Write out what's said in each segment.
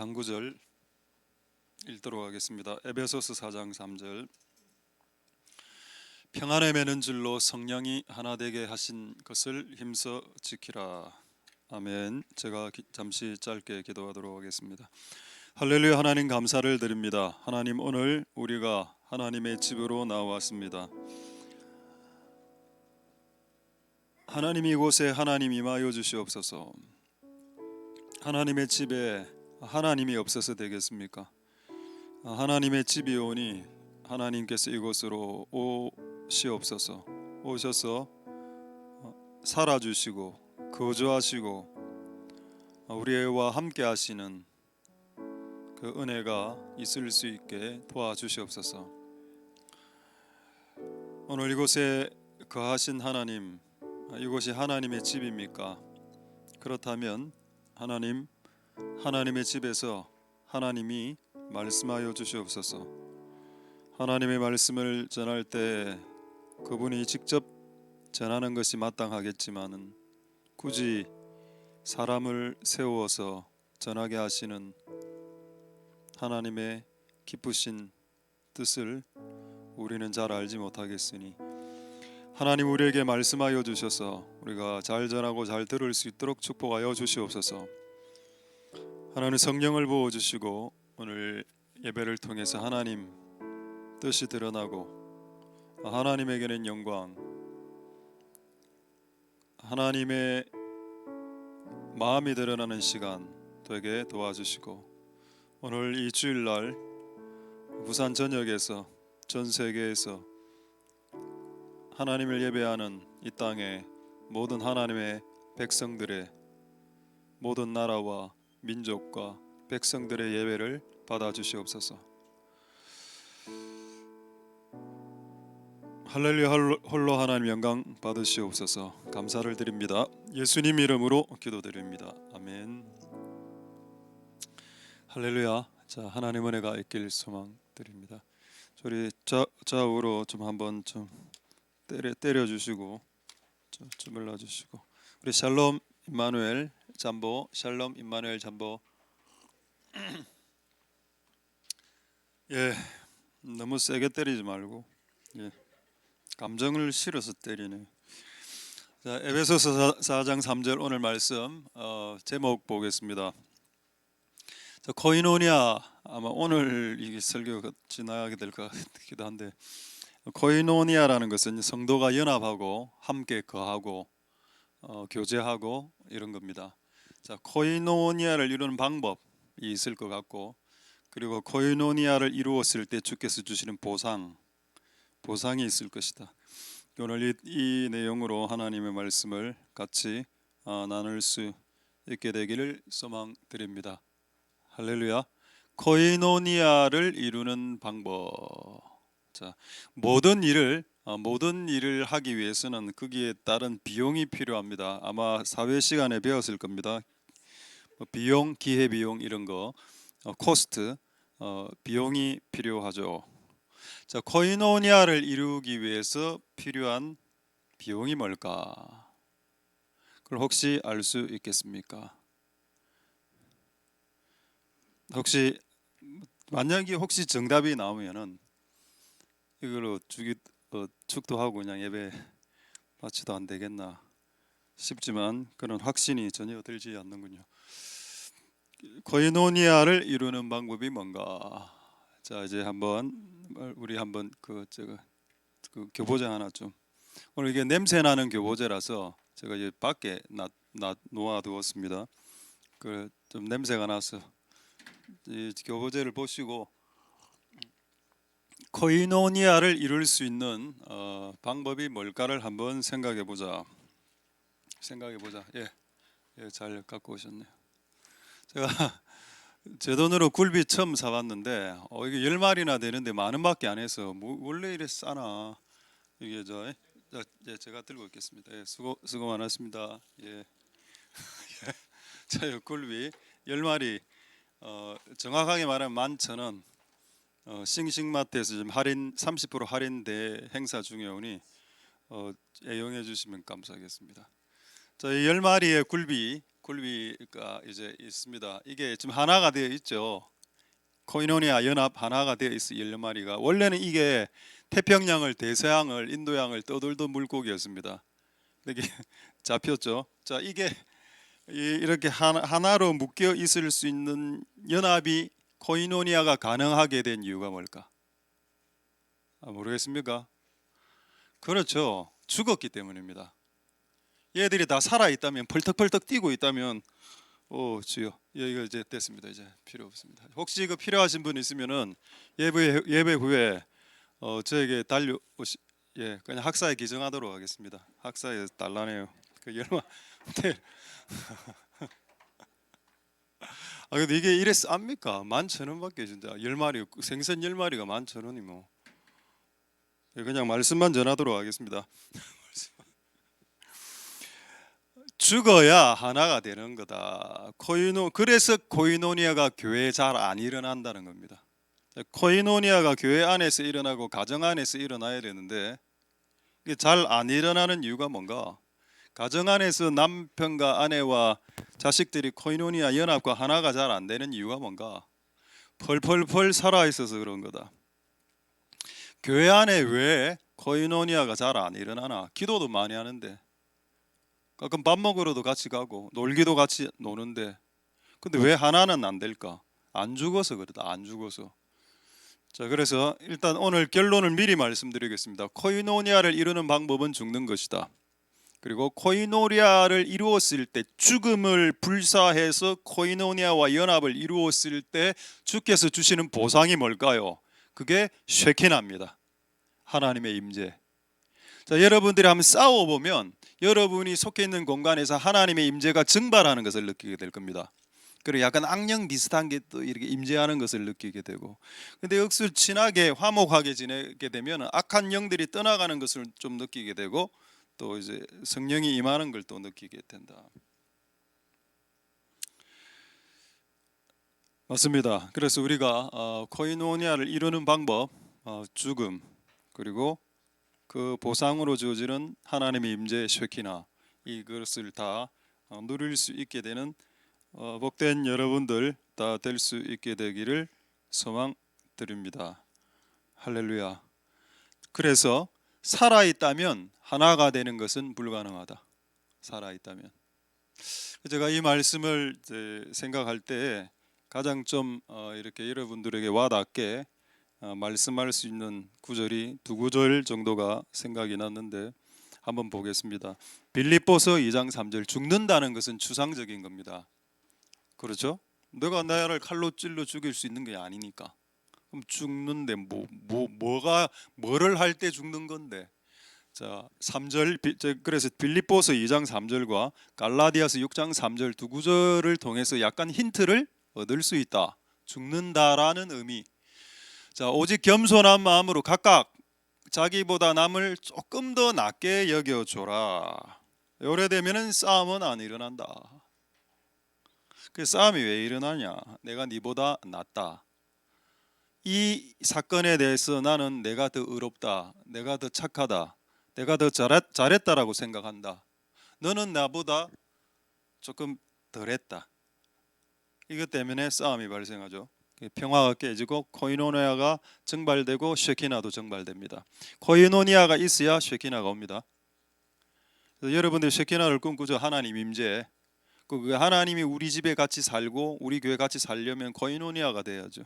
한 구절 읽도록 하겠습니다. 에베소서 4장 3절. 평안에 매는 줄로 성령이 하나 되게 하신 것을 힘써 지키라. 아멘. 제가 잠시 짧게 기도하도록 하겠습니다. 할렐루야. 하나님 감사를 드립니다. 하나님, 오늘 우리가 하나님의 집으로 나왔습니다. 하나님, 이곳에 하나님 임하여 주시옵소서. 하나님의 집에 하나님이 없어서 되겠습니까? 하나님의 집이 오니 하나님께서 이곳으로 오시옵소서. 오셔서 살아주시고 거주하시고 우리와 함께 하시는 그 은혜가 있을 수 있게 도와주시옵소서. 오늘 이곳에 거하신 하나님, 이곳이 하나님의 집입니까? 그렇다면 하나님, 하나님의 집에서 하나님이 말씀하여 주시옵소서. 하나님의 말씀을 전할 때 그분이 직접 전하는 것이 마땅하겠지만은 굳이 사람을 세워서 전하게 하시는 하나님의 기쁘신 뜻을 우리는 잘 알지 못하겠으니 하나님, 우리에게 말씀하여 주셔서 우리가 잘 전하고 잘 들을 수 있도록 축복하여 주시옵소서. 하나님, 성령을 부어주시고 오늘 예배를 통해서 하나님 뜻이 드러나고 하나님에게는 영광, 하나님의 마음이 드러나는 시간 되게 도와주시고 오늘 이 주일날 부산 전역에서 전 세계에서 하나님을 예배하는 이 땅의 모든 하나님의 백성들의 모든 나라와 민족과 백성들의 예배를 받아주시옵소서. 할렐루야. 홀로 하나님 영광 받으시옵소서. 감사를 드립니다. 예수님 이름으로 기도드립니다. 아멘. 할렐루야. 자, 하나님 은혜가 있길 소망드립니다. 저리 좌우로 좀 한번 좀 때려주시고 좀 눌러주시고, 우리 샬롬 임마누엘 잠보, 샬롬 임마누엘 잠보. 예, 너무 세게 때리지 말고, 예, 감정을 실어서 때리네. 자, 에베소서 4장 3절 오늘 말씀 제목 보겠습니다. 자, 코이노니아, 아마 오늘 이 설교가 지나가게 될 것 같기도 한데, 코이노니아라는 것은 성도가 연합하고 함께 거하고 교제하고 이런 겁니다. 자, 코이노니아를 이루는 방법이 있을 것 같고, 그리고 코이노니아를 이루었을 때 주께서 주시는 보상이 있을 것이다. 오늘 이 내용으로 하나님의 말씀을 같이 나눌 수 있게 되기를 소망드립니다. 할렐루야. 코이노니아를 이루는 방법. 자, 모든 일을 하기 위해서는 거기에 따른 비용이 필요합니다. 아마 사회 시간에 배웠을 겁니다. 비용, 기회 비용 이런 거, 코스트, 비용이 필요하죠. 자, 코이노니아를 이루기 위해서 필요한 비용이 뭘까? 그걸 혹시 알 수 있겠습니까? 만약에 혹시 정답이 나오면은 이걸로 축도하고 그냥 예배 마치도 안 되겠나 싶지만 그런 확신이 전혀 들지 않는군요. 코이노니아를 이루는 방법이 뭔가? 자, 이제 우리 한번 그 교보제 하나 좀, 오늘 이게 냄새 나는 교보제라서 제가 이제 밖에 놓아 두었습니다. 그 좀 냄새가 나서 이 교보제를 보시고 코이노니아를 이룰 수 있는 방법이 뭘까를 한번 생각해 보자. 예, 잘 갖고 오셨네요. 제가 제 돈으로 굴비 처음 사봤는데 이게 10마리나 되는데 10,000원밖에 안 해서 원래 이래 싸나, 이게 제가 들고 있겠습니다. 예, 수고 많았습니다. 예. 자, 굴비 10마리 정확하게 말하면 11,000원. 싱싱마트에서 지금 30% 할인대 행사 중에 오니 애용해 주시면 감사하겠습니다. 자, 이 10마리의 굴비가 이제 있습니다. 이게 지금 하나가 되어 있죠. 코이노니아 연합 하나가 되어 있어 10마리가. 원래는 이게 태평양을 대서양을 인도양을 떠돌던 물고기였습니다. 이게 잡혔죠. 자, 이게 이렇게 하나로 묶여 있을 수 있는 연합이 코이노니아가 가능하게 된 이유가 뭘까? 모르겠습니까? 그렇죠. 죽었기 때문입니다. 얘들이 다 살아 있다면, 펄떡펄떡 뛰고 있다면, 주여, 이거 이제 됐습니다. 이제 필요 없습니다. 혹시 이거 필요하신 분 있으면은 예배 후에 저에게 달려오시. 예, 그냥 학사에 기증하도록 하겠습니다. 학사에 달라네요. 그 열마. 네. 근데 이게 이래 쌉니까? 11,000원밖에 진짜 10마리 생선 10마리가 11,000원이 뭐. 예, 그냥 말씀만 전하도록 하겠습니다. 죽어야 하나가 되는 거다. 그래서 코이노니아가 교회에 잘 안 일어난다는 겁니다. 코이노니아가 교회 안에서 일어나고 가정 안에서 일어나야 되는데 이게 잘 안 일어나는 이유가 뭔가? 가정 안에서 남편과 아내와 자식들이 코이노니아 연합과 하나가 잘 안 되는 이유가 뭔가? 펄펄펄 살아 있어서 그런 거다. 교회 안에 왜 코이노니아가 잘 안 일어나나? 기도도 많이 하는데 가끔 밥 먹으러도 같이 가고 놀기도 같이 노는데 근데 왜 하나는 안 될까? 안 죽어서 그러다. 안 죽어서. 자, 그래서 일단 오늘 결론을 미리 말씀드리겠습니다. 코이노니아를 이루는 방법은 죽는 것이다. 그리고 코이노니아를 이루었을 때 죽음을 불사해서 코이노니아와 연합을 이루었을 때 주께서 주시는 보상이 뭘까요? 그게 쉐키나입니다. 하나님의 임재. 자, 여러분들이 한번 싸워보면 여러분이 속해 있는 공간에서 하나님의 임재가 증발하는 것을 느끼게 될 겁니다. 그리고 약간 악령 비슷한 게 또 이렇게 임재하는 것을 느끼게 되고, 근데 억수 친하게 화목하게 지내게 되면 악한 영들이 떠나가는 것을 좀 느끼게 되고 또 이제 성령이 임하는 걸 또 느끼게 된다. 맞습니다. 그래서 우리가 코이노니아를 이루는 방법, 죽음, 그리고 그 보상으로 주어지는 하나님의 임재의 쉐키나, 이것을 다 누릴 수 있게 되는 복된 여러분들 다 될 수 있게 되기를 소망드립니다. 할렐루야. 그래서 살아있다면 하나가 되는 것은 불가능하다. 살아있다면. 제가 이 말씀을 생각할 때 가장 좀 이렇게 여러분들에게 와닿게 말씀할 수 있는 구절이 두 구절 정도가 생각이 났는데 한번 보겠습니다. 빌립보서 2장 3절. 죽는다는 것은 추상적인 겁니다. 그렇죠? 내가 나를 칼로 찔러 죽일 수 있는 게 아니니까. 그럼 죽는데 뭐를 할 때 죽는 건데? 자, 3절. 그래서 빌립보서 2장 3절과 갈라디아서 6장 3절 두 구절을 통해서 약간 힌트를 얻을 수 있다. 죽는다라는 의미. 자, 오직 겸손한 마음으로 각각 자기보다 남을 조금 더 낮게 여겨줘라. 요래되면은 싸움은 안 일어난다. 그 싸움이 왜 일어나냐? 내가 네보다 낫다. 이 사건에 대해서 나는 내가 더 의롭다, 내가 더 착하다, 내가 더 잘했다라고 생각한다. 너는 나보다 조금 덜했다. 이것 때문에 싸움이 발생하죠. 평화가 깨지고 코이노니아가 증발되고 쉐키나도 증발됩니다. 코이노니아가 있어야 쉐키나가 옵니다. 그래서 여러분들 쉐키나를 꿈꾸죠. 하나님 임재. 그 하나님이 우리 집에 같이 살고 우리 교회 같이 살려면 코이노니아가 돼야죠.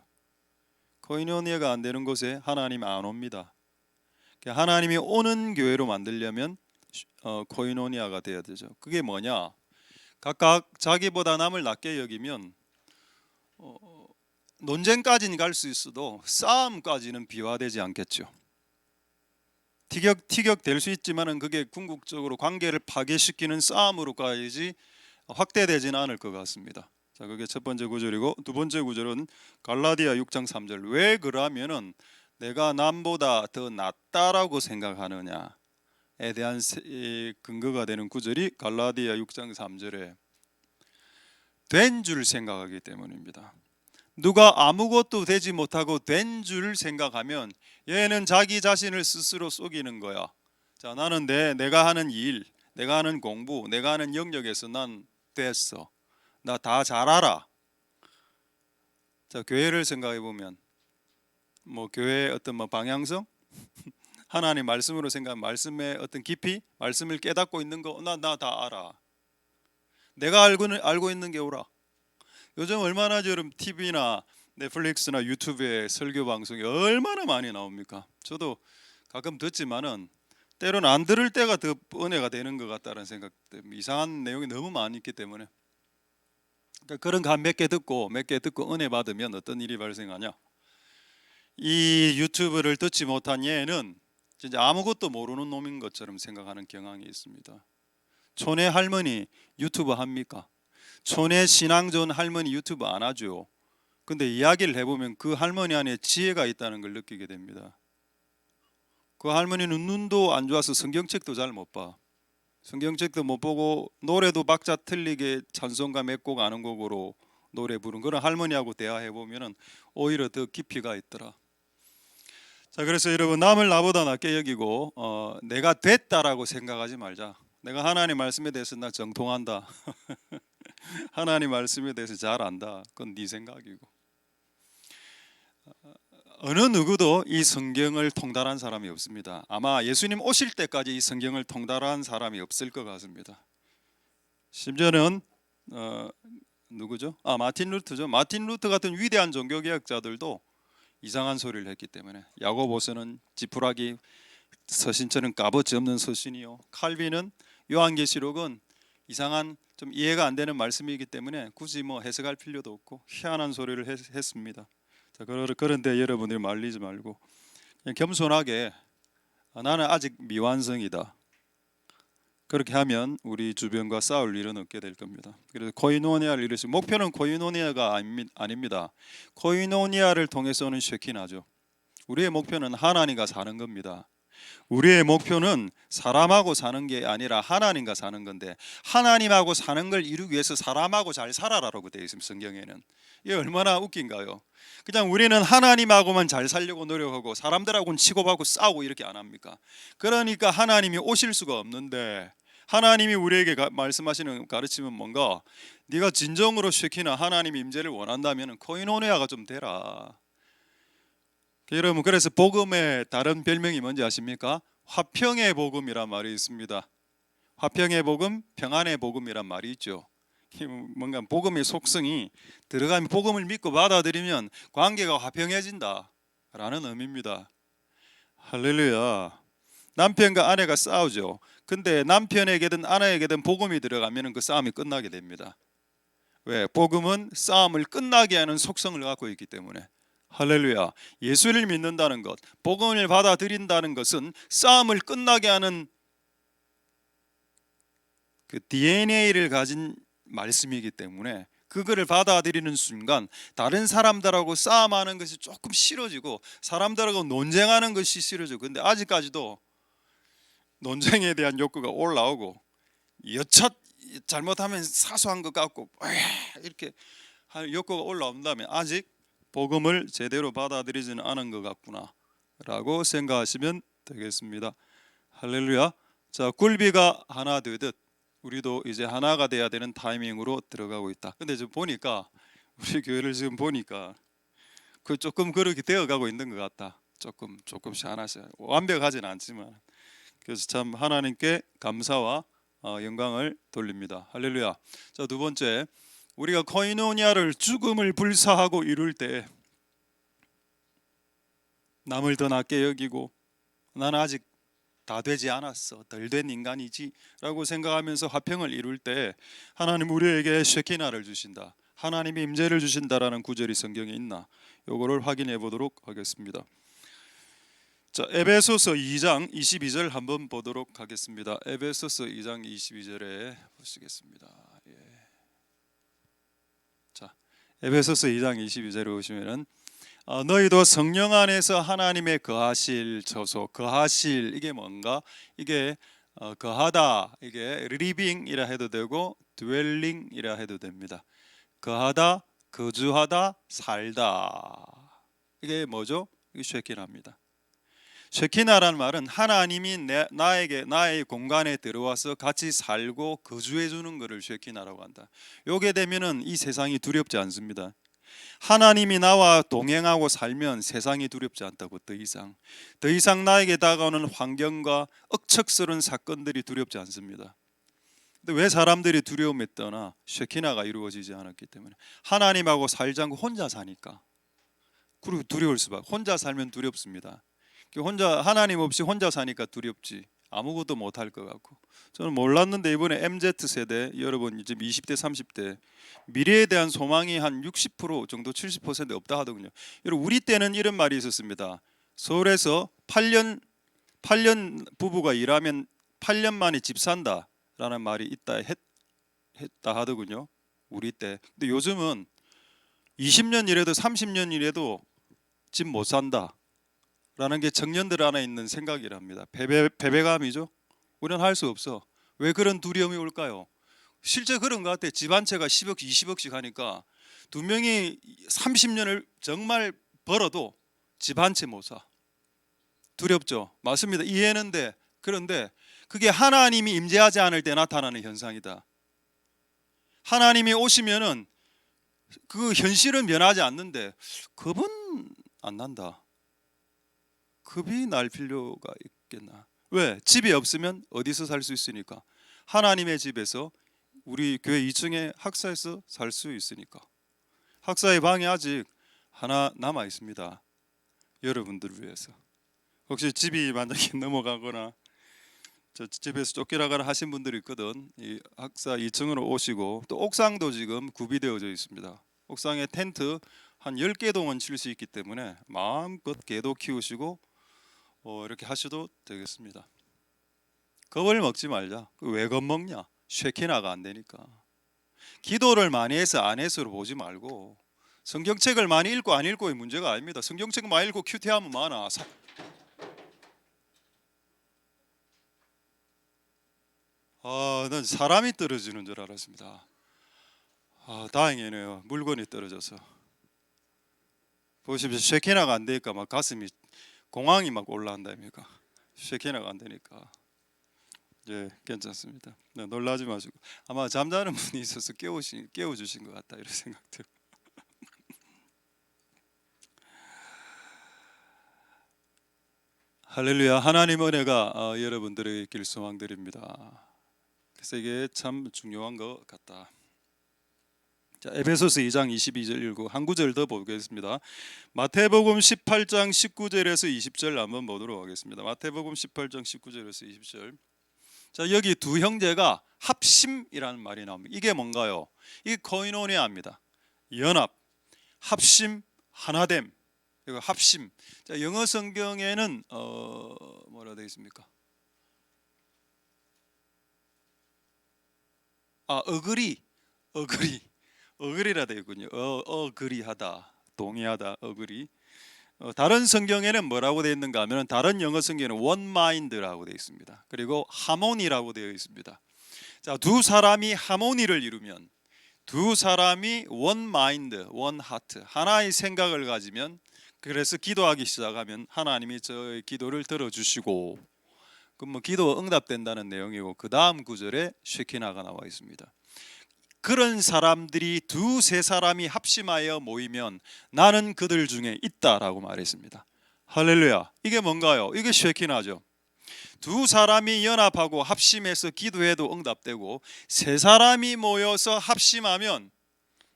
코이노니아가 안 되는 곳에 하나님 안 옵니다. 하나님이 오는 교회로 만들려면 코이노니아가 돼야 되죠. 그게 뭐냐? 각각 자기보다 남을 낮게 여기면 논쟁까지는 갈 수 있어도 싸움까지는 비화되지 않겠죠. 티격 될 수 있지만은 그게 궁극적으로 관계를 파괴시키는 싸움으로까지 확대되지는 않을 것 같습니다. 자, 그게 첫 번째 구절이고 두 번째 구절은 갈라디아 6장 3절. 왜 그러면은 내가 남보다 더 낫다라고 생각하느냐에 대한 근거가 되는 구절이 갈라디아 6장 3절에 된 줄 생각하기 때문입니다. 누가 아무것도 되지 못하고 된 줄 생각하면 얘는 자기 자신을 스스로 속이는 거야. 자, 나는 내가 하는 일, 내가 하는 공부, 내가 하는 영역에서 난 됐어. 나 다 잘 알아. 자, 교회를 생각해 보면 뭐 교회의 어떤 뭐 방향성, 하나님 말씀으로 생각하면 말씀의 어떤 깊이, 말씀을 깨닫고 있는 거, 나 다 알아. 내가 알고 있는 게 옳아. 요즘 얼마나 여러분 TV나 넷플릭스나 유튜브에 설교 방송이 얼마나 많이 나옵니까? 저도 가끔 듣지만은 때로는 안 들을 때가 더 은혜가 되는 것 같다는 생각 때문에, 이상한 내용이 너무 많이 있기 때문에. 그러니까 그런 거 몇 개 듣고 은혜 받으면 어떤 일이 발생하냐? 이 유튜브를 듣지 못한 얘는 진짜 아무것도 모르는 놈인 것처럼 생각하는 경향이 있습니다. 촌에 할머니 유튜브 합니까? 촌에 신앙 좋은 할머니 유튜브 안 하죠. 근데 이야기를 해보면 그 할머니 안에 지혜가 있다는 걸 느끼게 됩니다. 그 할머니는 눈도 안 좋아서 성경책도 잘 못 봐. 성경책도 못 보고 노래도 박자 틀리게 찬송가 몇 곡 아는 곡으로 노래 부른 그런 할머니하고 대화해 보면은 오히려 더 깊이가 있더라. 자, 그래서 여러분, 남을 나보다 낫게 여기고 내가 됐다라고 생각하지 말자. 내가 하나님 말씀에 대해서 나 정통한다. 하나님 말씀에 대해서 잘 안다. 그건 네 생각이고. 어느 누구도 이 성경을 통달한 사람이 없습니다. 아마 예수님 오실 때까지 이 성경을 통달한 사람이 없을 것 같습니다. 심지어는 누구죠? 마틴 루터죠. 마틴 루터 같은 위대한 종교개혁자들도 이상한 소리를 했기 때문에, 야고보서는 지푸라기 서신처럼 값어치 없는 서신이요, 칼빈은 요한계시록은 이상한 좀 이해가 안 되는 말씀이기 때문에 굳이 뭐 해석할 필요도 없고 희한한 소리를 했습니다. 자, 그런데 여러분들이 말리지 말고 그냥 겸손하게 나는 아직 미완성이다. 그렇게 하면 우리 주변과 싸울 일은 없게 될 겁니다. 그래서 코이노니아를 이루시, 목표는 코이노니아가 아닙니다. 코이노니아를 통해서는 쉐키나죠. 우리의 목표는 하나님과 사는 겁니다. 우리의 목표는 사람하고 사는 게 아니라 하나님과 사는 건데, 하나님하고 사는 걸 이루기 위해서 사람하고 잘 살아라라고 되어 있습니다. 성경에는. 이게 얼마나 웃긴가요? 그냥 우리는 하나님하고만 잘 살려고 노력하고 사람들하고는 치고받고 싸우고 이렇게 안 합니까? 그러니까 하나님이 오실 수가 없는데, 하나님이 우리에게 말씀하시는 가르침은 뭔가, 네가 진정으로 쉐키나 하나님 임재를 원한다면 코이노니아가 좀 되라. 여러분, 그래서 복음의 다른 별명이 뭔지 아십니까? 화평의 복음이란 말이 있습니다. 화평의 복음, 평안의 복음이란 말이 있죠. 뭔가 복음의 속성이 들어가면, 복음을 믿고 받아들이면 관계가 화평해진다 라는 의미입니다. 할렐루야. 남편과 아내가 싸우죠. 근데 남편에게든 아내에게든 복음이 들어가면 그 싸움이 끝나게 됩니다. 왜? 복음은 싸움을 끝나게 하는 속성을 갖고 있기 때문에. 할렐루야. 예수를 믿는다는 것, 복음을 받아들인다는 것은 싸움을 끝나게 하는 그 DNA를 가진 말씀이기 때문에, 그거를 받아들이는 순간 다른 사람들하고 싸움하는 것이 조금 싫어지고 사람들하고 논쟁하는 것이 싫어지고, 근데 아직까지도 논쟁에 대한 욕구가 올라오고, 여첫 잘못하면 사소한 것 같고 이렇게 욕구가 올라온다면 아직 복음을 제대로 받아들이지는 않은 것 같구나 라고 생각하시면 되겠습니다. 할렐루야. 자, 굴비가 하나 되듯 우리도 이제 하나가 돼야 되는 타이밍으로 들어가고 있다. 근데 지금 보니까, 우리 교회를 지금 보니까 그 조금 그렇게 되어가고 있는 것 같다. 조금씩 하나씩, 완벽하진 않지만. 그래서 참 하나님께 감사와 영광을 돌립니다. 할렐루야. 자, 두 번째, 우리가 코이노니아를 죽음을 불사하고 이룰 때 남을 더 낮게 여기고, 나는 아직 다 되지 않았어, 덜 된 인간이지 라고 생각하면서 화평을 이룰 때 하나님 우리에게 쉐키나를 주신다, 하나님이 임재를 주신다라는 구절이 성경에 있나, 요거를 확인해 보도록 하겠습니다. 자, 에베소서 2장 22절 한번 보도록 하겠습니다. 에베소서 2장 22절에 보시겠습니다. 예. 자, 에베소서 2장 22절에 보시면은 너희도 성령 안에서 하나님의 거하실 처소, 거하실, 이게 뭔가, 이게 거하다, 이게 리빙이라 해도 되고 드웰링이라 해도 됩니다. 거하다, 거주하다, 살다, 이게 뭐죠? 이게 쉐키나입니다. 쉐키나라는 말은 하나님이 나의 공간에 들어와서 같이 살고 거주해 주는 것을 쉐키나라고 한다. 요게 되면은 이 세상이 두렵지 않습니다. 하나님이 나와 동행하고 살면 세상이 두렵지 않다고. 더 이상 나에게 다가오는 환경과 억척스러운 사건들이 두렵지 않습니다. 근데 왜 사람들이 두려움에 떠나? 쉐키나가 이루어지지 않았기 때문에. 하나님하고 살지 않고 혼자 사니까. 그리고 두려울 수밖에. 혼자 살면 두렵습니다. 혼자, 하나님 없이 혼자 사니까 두렵지. 아무것도 못할 것 같고. 저는 몰랐는데 이번에 MZ세대 여러분 지금 20대 30대 미래에 대한 소망이 한 60% 정도 70% 없다 하더군요. 여러분 우리 때는 이런 말이 있었습니다. 서울에서 8년 부부가 일하면 8년 만에 집 산다라는 말이 했다 하더군요. 우리 때. 근데 요즘은 20년 일해도 30년 일해도 집 못 산다 라는 게 청년들 안에 있는 생각이랍니다. 패배감이죠. 우리는 할 수 없어. 왜 그런 두려움이 올까요? 실제 그런 것 같아. 집 한 채가 10억, 20억씩 하니까 두 명이 30년을 정말 벌어도 집 한 채 못 사. 두렵죠. 맞습니다. 이해했는데, 그런데 그게 하나님이 임재하지 않을 때 나타나는 현상이다. 하나님이 오시면은 그 현실은 변하지 않는데 겁은 안 난다. 겁이 날 필요가 있겠나? 왜? 집이 없으면 어디서 살 수 있으니까. 하나님의 집에서, 우리 교회 2층에 학사에서 살 수 있으니까. 학사의 방이 아직 하나 남아 있습니다. 여러분들을 위해서. 혹시 집이 만약에 넘어가거나 저 집에서 쫓겨나가라 하신 분들이 있거든. 이 학사 2층으로 오시고, 또 옥상도 지금 구비되어져 있습니다. 옥상에 텐트 한 10개 동안 칠 수 있기 때문에 마음껏 개도 키우시고 이렇게 하셔도 되겠습니다. 겁을 먹지 말자. 왜 겁먹냐? 쉐키나가 안 되니까. 기도를 많이 해서 안 해서로 보지 말고, 성경책을 많이 읽고 안 읽고의 문제가 아닙니다. 성경책 많이 읽고 큐티하면 많아. 난 사람이 떨어지는 줄 알았습니다. 다행이네요. 물건이 떨어져서. 보십시오. 쉐키나가 안 되니까 막 가슴이, 공황이 막 올라온다니까. 쉐키나가 안 되니까. 예, 괜찮습니다. 네, 놀라지 마시고. 아마 잠자는 분이 있어서 깨워주신 것 같다, 이런 생각들. 할렐루야. 하나님 은혜가 여러분들에게 있길 소망드립니다. 그래서 이게 참 중요한 것 같다. 자, 에베소서 2장 22절 읽고 한 구절 더 보겠습니다. 마태복음 18장 19절에서 20절 한번 보도록 하겠습니다. 마태복음 18장 19절에서 20절. 자, 여기 두 형제가 합심이라는 말이 나옵니다. 이게 뭔가요? 이게 코이노니아입니다. 연합, 합심, 하나됨. 이거 합심. 자, 영어 성경에는 뭐라 되어 있습니까? 어그리라 되어 있군요. 어그리하다, 동의하다, 어그리. 다른 성경에는 뭐라고 되어 있는가 하면, 다른 영어 성경에는 one mind라고 되어 있습니다. 그리고 하모니라고 되어 있습니다. 자, 두 사람이 하모니를 이루면, 두 사람이 one mind, one heart, 하나의 생각을 가지면, 그래서 기도하기 시작하면 하나님이 저의 기도를 들어주시고, 그럼 뭐 기도 응답된다는 내용이고, 그 다음 구절에 쉐키나가 나와 있습니다. 그런 사람들이 두세 사람이 합심하여 모이면 나는 그들 중에 있다라고 말했습니다. 할렐루야. 이게 뭔가요? 이게 쉐키나죠. 두 사람이 연합하고 합심해서 기도해도 응답되고, 세 사람이 모여서 합심하면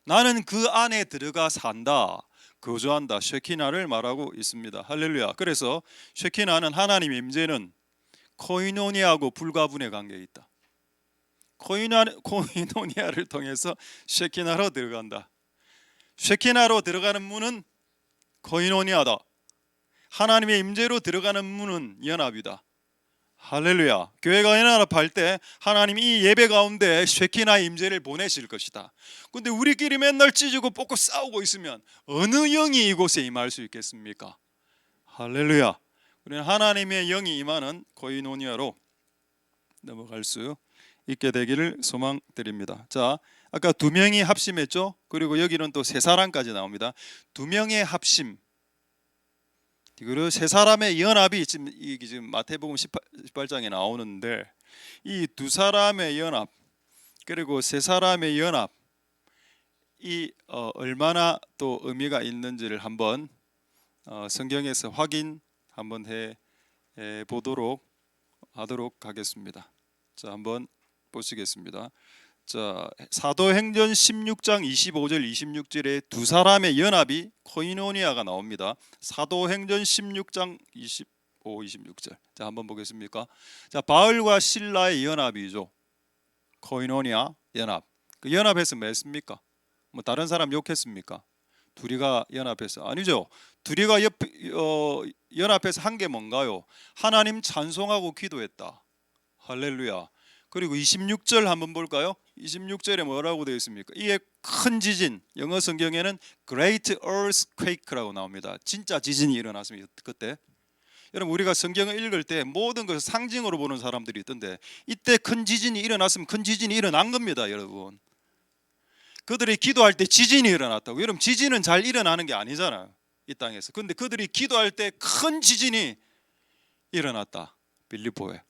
나는 그 안에 들어가 산다, 거주한다, 쉐키나를 말하고 있습니다. 할렐루야. 그래서 쉐키나는, 하나님의 임재는 코이노니아하고 불가분의 관계에 있다. 코이노니아를 통해서 쉐키나로 들어간다. 쉐키나로 들어가는 문은 코이노니아다. 하나님의 임재로 들어가는 문은 연합이다. 할렐루야. 교회가 연합할 때 하나님이 이 예배 가운데 쉐키나의 임재를 보내실 것이다. 근데 우리끼리 맨날 찢고 뽑고 싸우고 있으면 어느 영이 이곳에 임할 수 있겠습니까? 할렐루야. 우리는 하나님의 영이 임하는 코이노니아로 넘어갈 수 있게 되기를 소망드립니다. 자, 아까 두 명이 합심했죠. 그리고 여기는 또 세 사람까지 나옵니다. 두 명의 합심. 그리고 세 사람의 연합이 지금 마태복음 18장에 나오는데 이 두 사람의 연합 그리고 세 사람의 연합 얼마나 또 의미가 있는지를 한번 성경에서 확인 한번 해 보도록 하도록 하겠습니다. 자, 한번 보시겠습니다. 자, 사도행전 16장 25절 26절에 두 사람의 연합이 코이노니아가 나옵니다. 사도행전 16장 25, 26절. 자, 한번 보겠습니까? 자, 바울과 실라의 연합이죠. 코이노니아 연합. 그 연합해서 뭐 했습니까? 뭐 다른 사람 욕했습니까? 둘이가 연합해서 아니죠. 둘이가 연합해서 한 게 뭔가요? 하나님 찬송하고 기도했다. 할렐루야. 그리고 26절 한번 볼까요? 26절에 뭐라고 되어 있습니까? 이에 큰 지진, 영어 성경에는 Great Earthquake라고 나옵니다. 진짜 지진이 일어났습니다. 그때 여러분 우리가 성경을 읽을 때 모든 것을 상징으로 보는 사람들이 있던데 이때 큰 지진이 일어났으면 큰 지진이 일어난 겁니다. 여러분 그들이 기도할 때 지진이 일어났다고. 여러분 지진은 잘 일어나는 게 아니잖아요 이 땅에서. 근데 그들이 기도할 때 큰 지진이 일어났다. 빌립보에.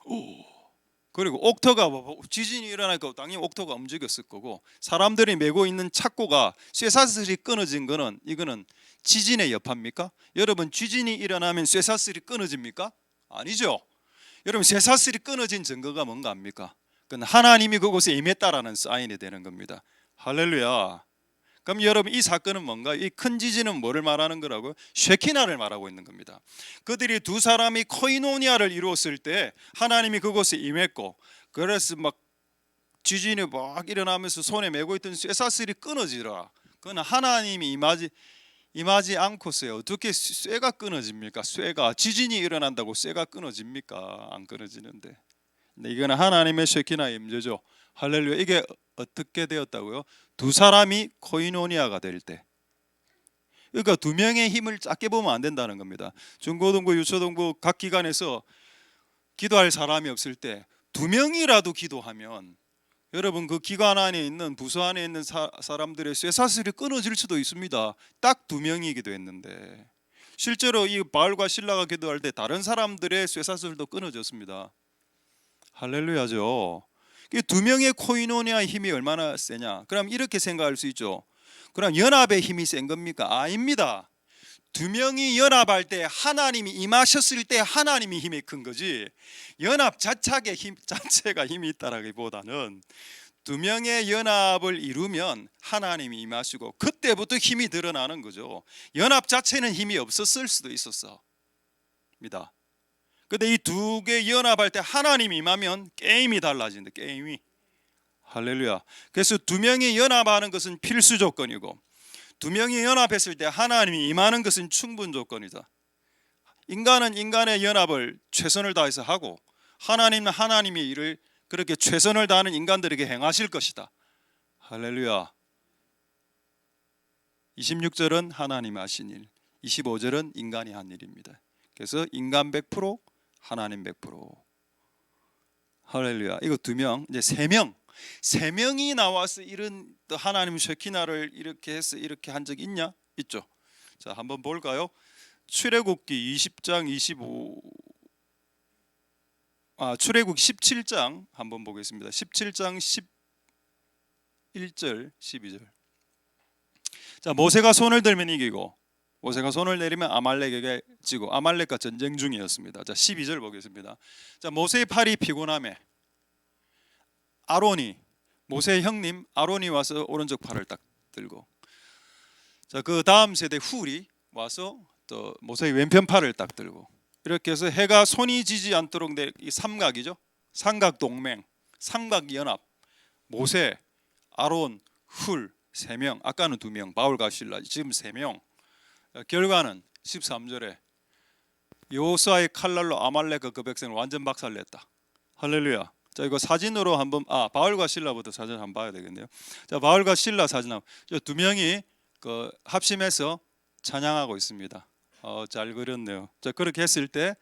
그리고 옥토가 지진이 일어나니까 당연히 옥토가 움직였을 거고 사람들이 메고 있는 착고가 쇠사슬이 끊어진 거는 이거는 지진의 여파입니까? 여러분 지진이 일어나면 쇠사슬이 끊어집니까? 아니죠. 여러분 쇠사슬이 끊어진 증거가 뭔가 합니까? 그건 하나님이 그곳에 임했다라는 사인이 되는 겁니다. 할렐루야. 그럼 여러분 이 사건은 뭔가 이 큰 지진은 뭐를 말하는 거라고요? 쉐키나를 말하고 있는 겁니다. 그들이 두 사람이 코이노니아를 이루었을 때 하나님이 그곳에 임했고 그래서 막 지진이 막 일어나면서 손에 메고 있던 쇠사슬이 끊어지더라. 그건 하나님이 임하지 않고서요. 어떻게 쇠가 끊어집니까? 쇠가 지진이 일어난다고 쇠가 끊어집니까? 안 끊어지는데. 근데 이거는 하나님의 쉐키나의 임재죠. 할렐루야. 이게 어떻게 되었다고요? 두 사람이 코이노니아가 될 때. 그러니까 두 명의 힘을 작게 보면 안 된다는 겁니다. 중고등부, 유초등부 각 기관에서 기도할 사람이 없을 때 두 명이라도 기도하면 여러분 그 기관 안에 있는 부서 안에 있는 사람들의 쇠사슬이 끊어질 수도 있습니다. 딱 두 명이기도 했는데 실제로 이 바울과 실라가 기도할 때 다른 사람들의 쇠사슬도 끊어졌습니다. 할렐루야죠. 두 명의 코이노니아의 힘이 얼마나 세냐? 그럼 이렇게 생각할 수 있죠. 그럼 연합의 힘이 센 겁니까? 아닙니다. 두 명이 연합할 때 하나님이 임하셨을 때 하나님이 힘이 큰 거지. 연합 자체가 힘이 있다라기보다는 두 명의 연합을 이루면 하나님이 임하시고 그때부터 힘이 드러나는 거죠. 연합 자체는 힘이 없었을 수도 있었습니다. 근데 이 두 개 연합할 때 하나님이 임하면 게임이 달라진다. 게임이. 할렐루야. 그래서 두 명이 연합하는 것은 필수 조건이고 두 명이 연합했을 때 하나님이 임하는 것은 충분 조건이다. 인간은 인간의 연합을 최선을 다해서 하고 하나님은 하나님의 일을 그렇게 최선을 다하는 인간들에게 행하실 것이다. 할렐루야. 26절은 하나님 하신 일, 25절은 인간이 한 일입니다. 그래서 인간 100%, 하나님 100%. 할렐루야. 이거 두 명, 이제 세 명이 나와서 이런 하나님 쉐키나를 이렇게 해서 이렇게 한 적 있냐? 있죠. 자, 한번 볼까요? 출애굽기 20장 25 출애굽 17장 한번 보겠습니다. 17장 11절 12절. 자, 모세가 손을 들면 이기고 모세가 손을 내리면 아말렉에게 지고 아말렉과 전쟁 중이었습니다. 자, 12절 보겠습니다. 자, 모세의 팔이 피곤함에 모세의 형님 아론이 와서 오른쪽 팔을 딱 들고, 자, 그 다음 세대 훌이 와서 또 모세의 왼편 팔을 딱 들고 이렇게 해서 해가 손이 지지 않도록 이 삼각이죠. 삼각 동맹, 삼각 연합. 모세, 아론, 훌 세 명. 아까는 두 명, 바울과 실라. 지금 세 명. 결과는 13절에 여호수아의 칼날로 아말렉 그 백성을 완전 박살냈다. 할렐루야. 자, 이거 사진으로 한번 바울과 실라부터 사진 한번 봐야 되겠네요. 자, 바울과 실라 사진 한번. 두 명이 그 합심해서 찬양하고 있습니다. 잘 그렸네요. 자, 그렇게 했을 때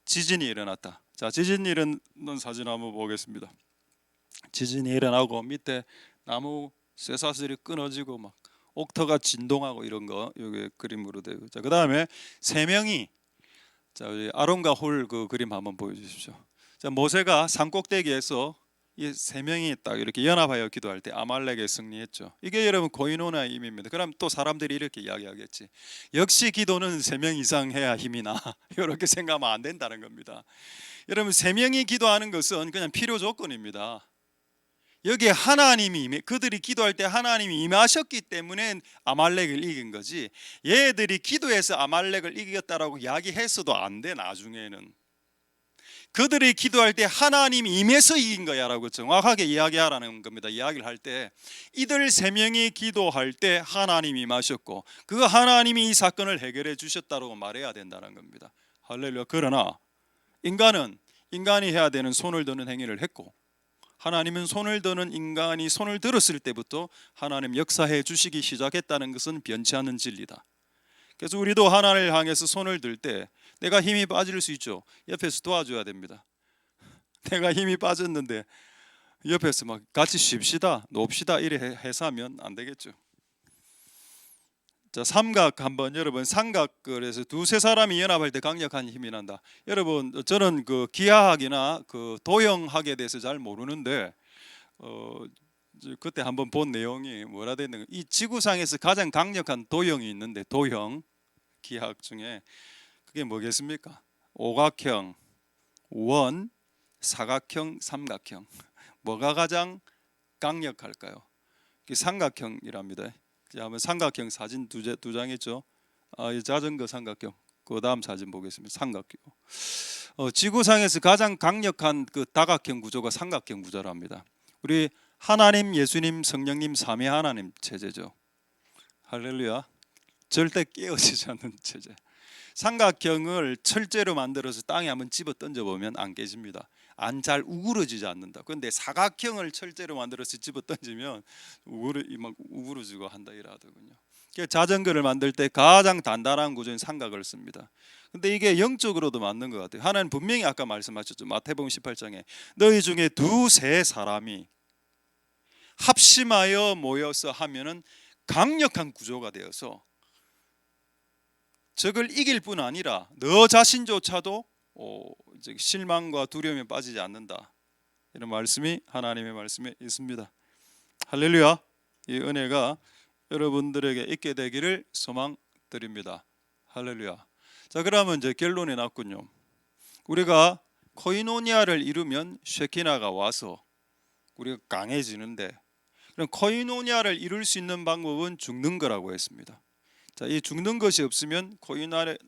지진이 일어났다. 자, 지진이 일어난 사진 한번 보겠습니다. 지진이 일어나고 밑에 나무 쇠사슬이 끊어지고 막 옥터가 진동하고 이런 거 여기 그림으로 되고. 자, 그다음에 세 명이 자, 우리 아론과 홀 그 그림 한번 보여주십시오. 자, 모세가 산꼭대기에서 이 세 명이 딱 이렇게 연합하여 기도할 때 아말렉에 승리했죠. 이게 여러분 고인노나의 힘입니다. 그럼 또 사람들이 이렇게 이야기하겠지. 역시 기도는 세 명 이상 해야 힘이 나. 이렇게 생각하면 안 된다는 겁니다. 여러분 세 명이 기도하는 것은 그냥 필요 조건입니다. 여기에 하나님이 그들이 기도할 때 하나님이 임하셨기 때문에 아말렉을 이긴 거지. 얘들이 기도해서 아말렉을 이겼다라고 이야기했어도 안 돼. 나중에는 그들이 기도할 때 하나님이 임해서 이긴 거야라고 정확하게 이야기하라는 겁니다. 이야기를 할 때 이들 세 명이 기도할 때 하나님이 임하셨고 그 하나님이 이 사건을 해결해 주셨다고 말해야 된다는 겁니다. 할렐루야. 그러나 인간이 해야 되는 손을 드는 행위를 했고 하나님은 손을 드는 인간이 손을 들었을 때부터 하나님 역사해 주시기 시작했다는 것은 변치 않는 진리다. 그래서 우리도 하나님을 향해서 손을 들 때 내가 힘이 빠질 수 있죠. 옆에서 도와줘야 됩니다. 내가 힘이 빠졌는데 옆에서 막 같이 쉽시다 놉시다 이래 해서 하면 안 되겠죠. 자, 삼각 한번 여러분 삼각글에서 두세 사람이 연합할 때 강력한 힘이 난다. 여러분 저는 그 기하학이나 그 도형학에 대해서 잘 모르는데 그때 한번 본 내용이 뭐라 됐는가. 이 지구상에서 가장 강력한 도형이 있는데 도형 기하학 중에 그게 뭐겠습니까? 오각형, 원, 사각형, 삼각형. 뭐가 가장 강력할까요? 그게 삼각형이랍니다. 한번 삼각형 사진 두 장 있죠. 이 자전거 삼각형. 그 다음 사진 보겠습니다. 삼각형. 지구상에서 가장 강력한 그 다각형 구조가 삼각형 구조랍니다. 우리 하나님, 예수님, 성령님 삼위 하나님 체제죠. 할렐루야. 절대 깨어지지 않는 체제. 삼각형을 철제로 만들어서 땅에 한번 집어 던져보면 안 깨집니다. 안 잘 우그러지지 않는다. 그런데 사각형을 철제로 만들어서 집어 던지면 우그러지고 한다 이러더군요. 자전거를 만들 때 가장 단단한 구조인 삼각을 씁니다. 근데 이게 영적으로도 맞는 것 같아요. 하나님 분명히 아까 말씀하셨죠. 마태복음 18장에 너희 중에 두세 사람이 합심하여 모여서 하면은 강력한 구조가 되어서 적을 이길 뿐 아니라 너 자신조차도 실망과 두려움에 빠지지 않는다. 이런 말씀이 하나님의 말씀에 있습니다. 할렐루야. 이 은혜가 여러분들에게 있게 되기를 소망드립니다. 할렐루야. 자, 그러면 이제 결론이 났군요. 우리가 코이노니아를 이루면 쉐키나가 와서 우리가 강해지는데 그럼 코이노니아를 이룰 수 있는 방법은 죽는 거라고 했습니다. 자, 이 죽는 것이 없으면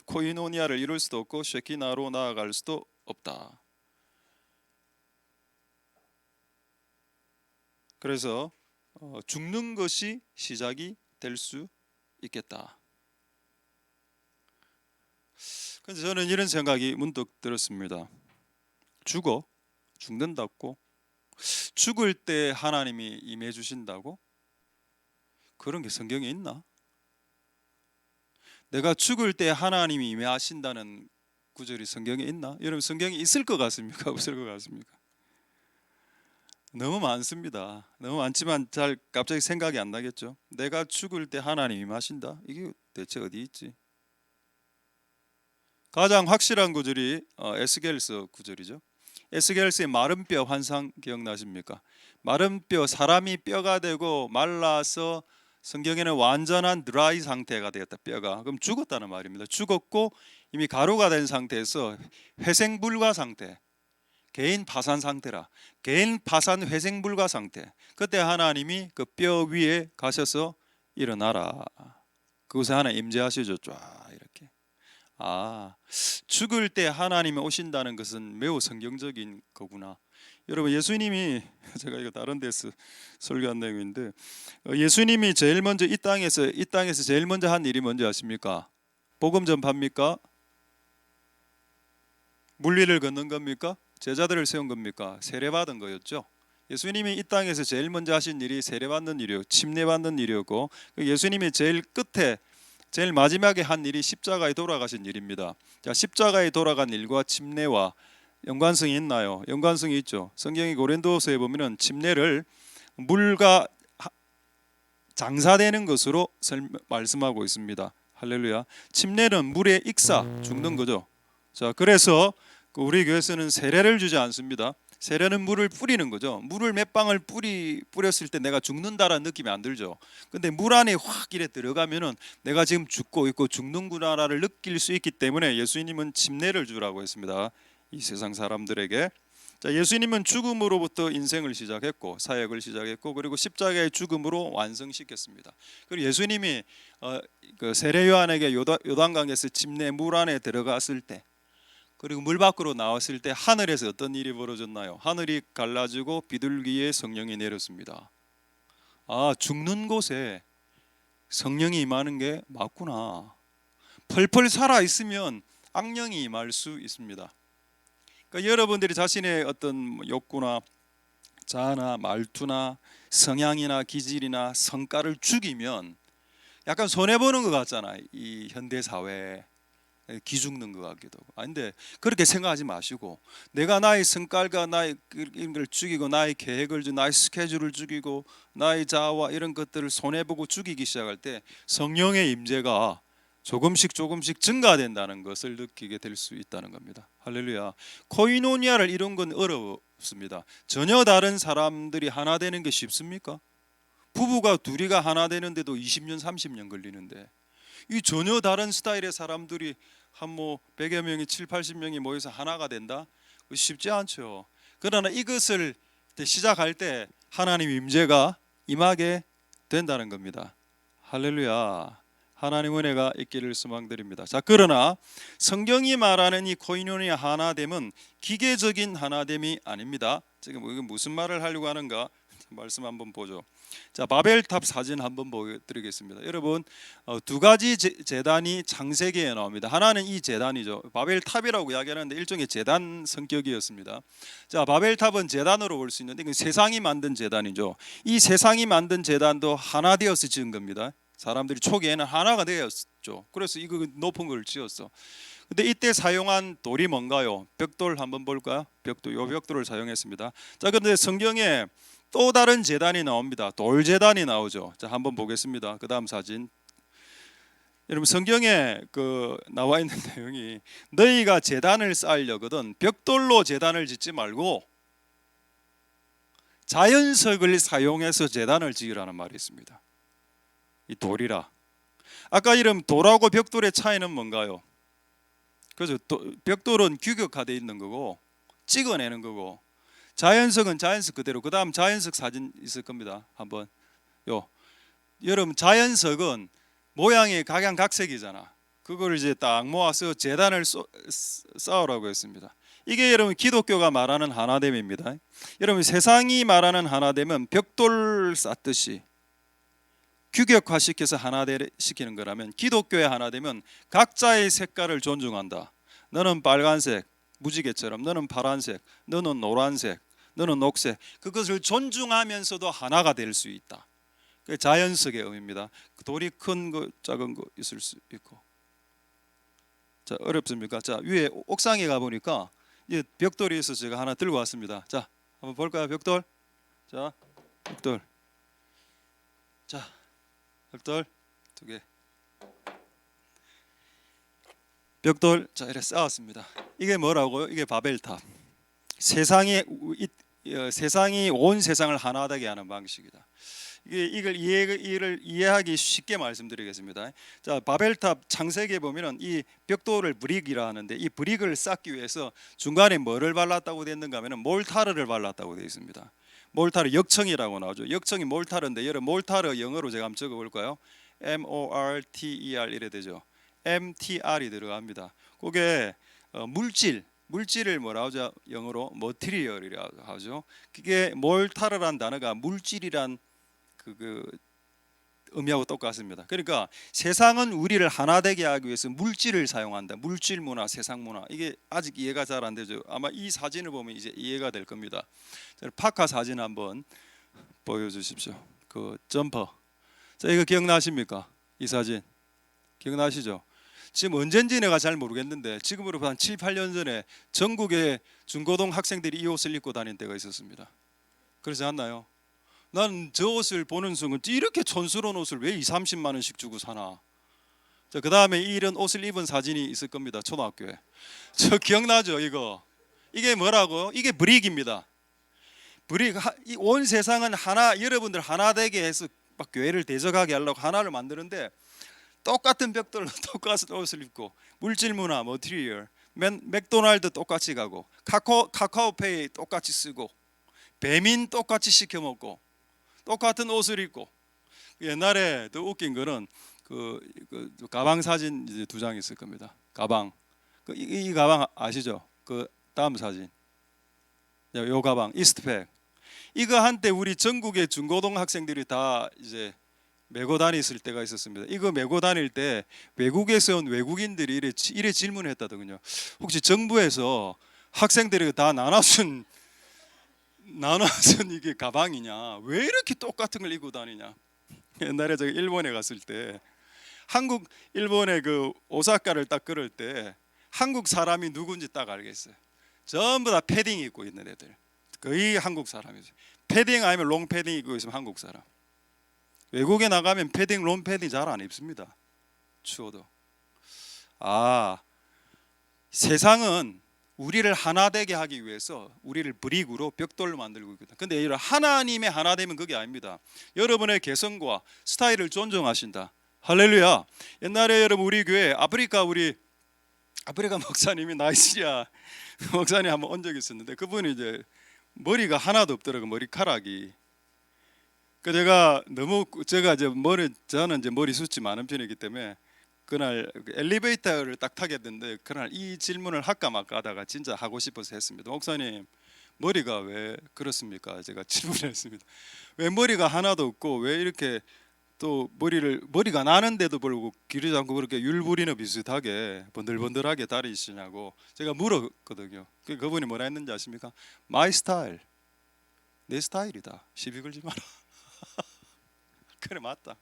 코이노니아를 이룰 수도 없고 쉐키나로 나아갈 수도 없다. 그래서 죽는 것이 시작이 될 수 있겠다. 그래서 저는 이런 생각이 문득 들었습니다. 죽는다고? 죽을 때 하나님이 임해 주신다고? 그런 게 성경에 있나? 내가 죽을 때 하나님이 임하신다는 구절이 성경에 있나? 여러분 성경에 있을 것 같습니까? 없을 것 같습니까? 너무 많습니다. 너무 많지만 잘 갑자기 생각이 안 나겠죠. 내가 죽을 때 하나님이 임하신다? 이게 대체 어디 있지? 가장 확실한 구절이 에스겔서 구절이죠. 에스겔서의 마른 뼈 환상 기억나십니까? 마른 뼈, 사람이 뼈가 되고 말라서 성경에는 완전한 드라이 상태가 되었다. 뼈가 그럼 죽었다는 말입니다. 죽었고 이미 가루가 된 상태에서 회생 불가 상태, 개인 파산 상태라. 개인 파산 회생 불가 상태. 그때 하나님이 그 뼈 위에 가셔서 일어나라. 그곳에 하나 임재하시죠. 쫙 이렇게. 죽을 때 하나님이 오신다는 것은 매우 성경적인 거구나. 여러분 예수님이 제가 이거 다른 데서 설교한 내용인데 예수님이 제일 먼저 이 땅에서 제일 먼저 한 일이 뭔지 아십니까? 복음 전파입니까? 물리를 걷는 겁니까? 제자들을 세운 겁니까? 세례받은 거였죠. 예수님이 이 땅에서 제일 먼저 하신 일이 세례받는 일이요, 침례받는 일이었고 예수님이 제일 끝에 제일 마지막에 한 일이 십자가에 돌아가신 일입니다. 자, 십자가에 돌아간 일과 침례와 연관성이 있나요? 연관성이 있죠. 성경이 고린도서에 보면은 침례를 물과 장사되는 것으로 말씀하고 있습니다. 할렐루야. 침례는 물에 익사 죽는 거죠. 자, 그래서 우리 교회에서는 세례를 주지 않습니다. 세례는 물을 뿌리는 거죠. 물을 몇 방울 뿌렸을 때 내가 죽는다라는 느낌이 안 들죠. 근데 물 안에 확 이래 들어가면은 내가 지금 죽고 있고 죽는구나를 느낄 수 있기 때문에 예수님은 침례를 주라고 했습니다. 이 세상 사람들에게. 자, 예수님은 죽음으로부터 인생을 시작했고 사역을 시작했고 그리고 십자가의 죽음으로 완성시켰습니다. 그리고 예수님이 그 세례 요한에게 요단강에서 침례 물 안에 들어갔을 때 그리고 물 밖으로 나왔을 때 하늘에서 어떤 일이 벌어졌나요? 하늘이 갈라지고 비둘기의 성령이 내렸습니다. 아, 죽는 곳에 성령이 임하는 게 맞구나. 펄펄 살아 있으면 악령이 임할 수 있습니다. 그러니까 여러분들이 자신의 어떤 욕구나 자아나 말투나 성향이나 기질이나 성깔을 죽이면 약간 손해 보는 것 같잖아요. 이 현대 사회에 기죽는 것 같기도 하고. 근데 그렇게 생각하지 마시고 내가 나의 성깔과 나의 이런 걸 죽이고 나의 계획을 나의 스케줄을 죽이고 나의 자아와 이런 것들을 손해 보고 죽이기 시작할 때 성령의 임재가 조금씩 증가된다는 것을 느끼게 될 수 있다는 겁니다. 할렐루야. 코이노니아를 이룬 건 어렵습니다. 전혀 다른 사람들이 하나 되는 게 쉽습니까? 부부가 둘이가 하나 되는데도 20년 30년 걸리는데 이 전혀 다른 스타일의 사람들이 한 뭐 100여 명이 7, 80명이 모여서 하나가 된다? 쉽지 않죠. 그러나 이것을 시작할 때 하나님 임재가 임하게 된다는 겁니다. 할렐루야. 하나님 은혜가 있기를 소망드립니다. 자, 그러나 성경이 말하는 이 코이노니아 하나됨은 기계적인 하나됨이 아닙니다. 지금 무슨 말을 하려고 하는가? 말씀 한번 보죠. 자, 바벨탑 사진 한번 보여드리겠습니다. 여러분, 두 가지 제단이 창세기에 나옵니다. 하나는 이 제단이죠. 바벨탑이라고 이야기하는데 일종의 제단 성격이었습니다. 자, 바벨탑은 제단으로 볼 수 있는데 세상이 만든 제단이죠. 이 세상이 만든 제단도 하나 되어서 지은 겁니다. 사람들이 초기에는 하나가 되었죠. 그래서 이거 높은 걸 지었어. 근데 이때 사용한 돌이 뭔가요? 벽돌 한번 볼까요? 벽돌, 요 벽돌을 사용했습니다. 자, 그런데 성경에 또 다른 제단이 나옵니다. 돌 제단이 나오죠. 자, 한번 보겠습니다. 그 다음 사진. 여러분, 성경에 나와 있는 내용이 너희가 제단을 쌓으려거든 벽돌로 제단을 짓지 말고 자연석을 사용해서 제단을 지으라는 말이 있습니다. 이 돌이라. 아까 이름 돌하고 벽돌의 차이는 뭔가요? 그죠? 벽돌은 규격화되어 있는 거고 찍어내는 거고 자연석은 자연석 그대로. 그 다음 자연석 사진 있을 겁니다. 한번 여러분, 자연석은 모양이 각양각색이잖아. 그걸 이제 딱 모아서 제단을 쌓으라고 했습니다. 이게 여러분 기독교가 말하는 하나됨입니다. 여러분, 세상이 말하는 하나됨은 벽돌 쌓듯이 규격화시켜서 하나 시키는 거라면 기독교의 하나됨은 각자의 색깔을 존중한다. 너는 빨간색 무지개처럼, 너는 파란색, 너는 노란색, 너는 녹색, 그것을 존중하면서도 하나가 될 수 있다. 그 자연석의 의미입니다. 돌이 큰 거 작은 거 있을 수 있고. 자, 어렵습니까? 자, 위에 옥상에 가 보니까 벽돌이 있어서 제가 하나 들고 왔습니다. 자, 한번 볼까요? 벽돌. 자, 벽돌. 자, 벽돌 두 개. 벽돌, 자, 이렇게 쌓았습니다. 이게 뭐라고요? 이게 바벨탑. 세상이 온 세상을 하나되게 하는 방식이다. 이걸 이해하기 쉽게 말씀드리겠습니다. 자, 바벨탑 창세기에 보면은 이 벽돌을 브릭이라 하는데 이 브릭을 쌓기 위해서 중간에 뭐를 발랐다고 되어 있는가 하면은 몰타르를 발랐다고 되어 있습니다. 몰타르, 역청이라고 나오죠. 역청이 몰타르인데 여러분, 몰타르 영어로 제가 한번 적어 볼까요? MORTER 이래 되죠. MTR이 들어갑니다. 그게 물질을 뭐라 하죠? 영어로 머티리얼이라고 하죠. 그게 몰타르란 단어가 물질이란 그 의미하고 똑같습니다. 그러니까 세상은 우리를 하나 되게 하기 위해서 물질을 사용한다. 물질 문화, 세상 문화. 이게 아직 이해가 잘 안 되죠. 아마 이 사진을 보면 이제 이해가 될 겁니다. 파카 사진 한번 보여주십시오. 그 점퍼. 자, 이거 기억나십니까? 이 사진 기억나시죠? 지금 언젠지 내가 잘 모르겠는데 지금으로부터 한 7, 8년 전에 전국의 중고등 학생들이 이 옷을 입고 다닌 때가 있었습니다. 그렇지 않나요? 난 저 옷을 보는 순간 이렇게 촌스러운 옷을 왜 2, 30만 원씩 주고 사나. 자, 그 다음에 이런 옷을 입은 사진이 있을 겁니다. 초등학교에. 저 기억나죠? 이게 뭐라고? 이게 브릭입니다. 브릭. 온 세상은 하나, 여러분들 하나 되게 해서 막 교회를 대적하게 하려고 하나를 만드는데 똑같은 벽돌로 똑같은 옷을 입고 물질 문화, 머티리얼, 맥도날드 똑같이 가고 카카오페이 똑같이 쓰고 배민 똑같이 시켜 먹고 똑같은 옷을 입고. 옛날에 더 웃긴 거는 그 가방 사진 이제 2장 있을 겁니다. 가방. 이 가방 아시죠? 그 다음 사진. 요 가방 이스트팩. 이거 한때 우리 전국의 중고등 학생들이 다 이제 메고 다녔을 때가 있었습니다. 이거 메고 다닐 때 외국에서 온 외국인들이 이래 질문했다더군요. 혹시 정부에서 학생들이 다 나눠준 이게 가방이냐? 왜 이렇게 똑같은 걸 입고 다니냐? 옛날에 제가 일본에 갔을 때 일본의 그 오사카를 딱 걸을 때 한국 사람이 누군지 딱 알겠어요. 전부 다 패딩 입고 있는 애들. 거의 한국 사람이죠. 패딩 아니면 롱 패딩 입고 있으면 한국 사람. 외국에 나가면 패딩, 롱 패딩 잘 안 입습니다. 추워도. 세상은 우리를 하나 되게 하기 위해서 우리를 브릭으로 벽돌로 만들고 있거든. 근데 하나님의 하나 되면 그게 아닙니다. 여러분의 개성과 스타일을 존중하신다. 할렐루야. 옛날에 여러분 우리 교회 아프리카 목사님이 나이지리아 목사님 한번 온 적이 있었는데 그분이 이제 머리가 하나도 없더라고. 머리카락이. 제가 이제 저는 이제 머리 숱이 많은 편이기 때문에 그날 엘리베이터를 딱 타게 됐는데 그날 이 질문을 할까 말까 하다가 진짜 하고 싶어서 했습니다. 목사님 머리가 왜 그렇습니까? 제가 질문했습니다. 왜 머리가 하나도 없고 왜 이렇게 또 머리가 나는데도 불구하고 기르지 않고 그렇게 율무리너 비슷하게 번들번들하게 다리시냐고 제가 물었거든요. 그분이 뭐라 했는지 아십니까? 마이 스타일, 내 스타일이다. 시비 걸지 마라. 그래 맞다.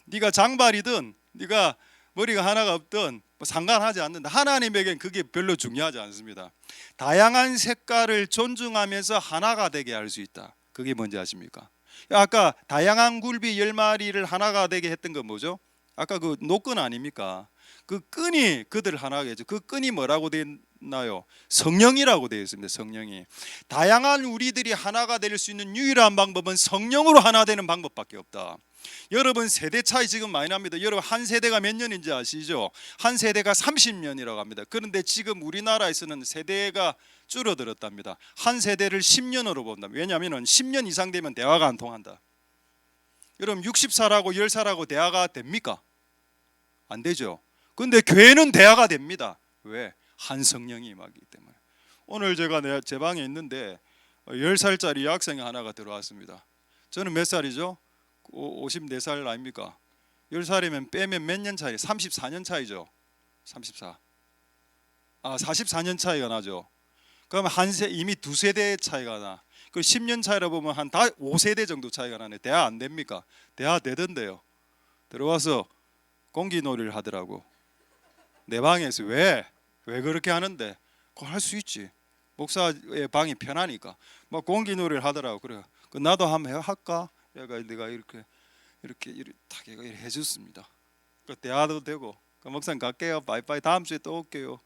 네가 장발이든 네가 머리가 하나가 없든 상관하지 않는다. 하나님에겐 그게 별로 중요하지 않습니다. 다양한 색깔을 존중하면서 하나가 되게 할 수 있다. 그게 뭔지 아십니까? 아까 다양한 굴비 10마리를 하나가 되게 했던 건 뭐죠? 아까 그 노끈 아닙니까? 그 끈이 그들 하나가 했죠. 그 끈이 뭐라고 되어 있나요? 성령이라고 되어 있습니다. 성령이. 다양한 우리들이 하나가 될 수 있는 유일한 방법은 성령으로 하나 되는 방법밖에 없다. 여러분 세대 차이 지금 많이 납니다. 여러분 한 세대가 몇 년인지 아시죠? 한 세대가 30년이라고 합니다. 그런데 지금 우리나라에서는 세대가 줄어들었답니다. 한 세대를 10년으로 본다. 왜냐하면 10년 이상 되면 대화가 안 통한다. 여러분 60살하고 10살하고 대화가 됩니까? 안 되죠. 그런데 교회는 대화가 됩니다. 왜? 한 성령이 임하기 때문에. 오늘 제가 제 방에 있는데 10살짜리 여학생이 하나가 들어왔습니다. 저는 몇 살이죠? 54살 아닙니까? 10살이면 빼면 몇 년 차이? 34년 차이죠. 44년 차이가 나죠. 그러면 이미 2세대 차이가 나. 그 10년 차이라 보면 한 5세대 정도 차이가 나네. 대화 안 됩니까? 대화 되던데요. 들어와서 공기놀이를 하더라고. 내 방에서 왜 그렇게 하는데? 그걸 할 수 있지. 목사의 방이 편하니까. 막 공기놀이를 하더라고. 그래. 나도 한번 할까? 내가 이렇게 딱 해줬습니다. 그 대화도 되고. 목사님 갈게요. 바이바이. 다음 주에 또 올게요.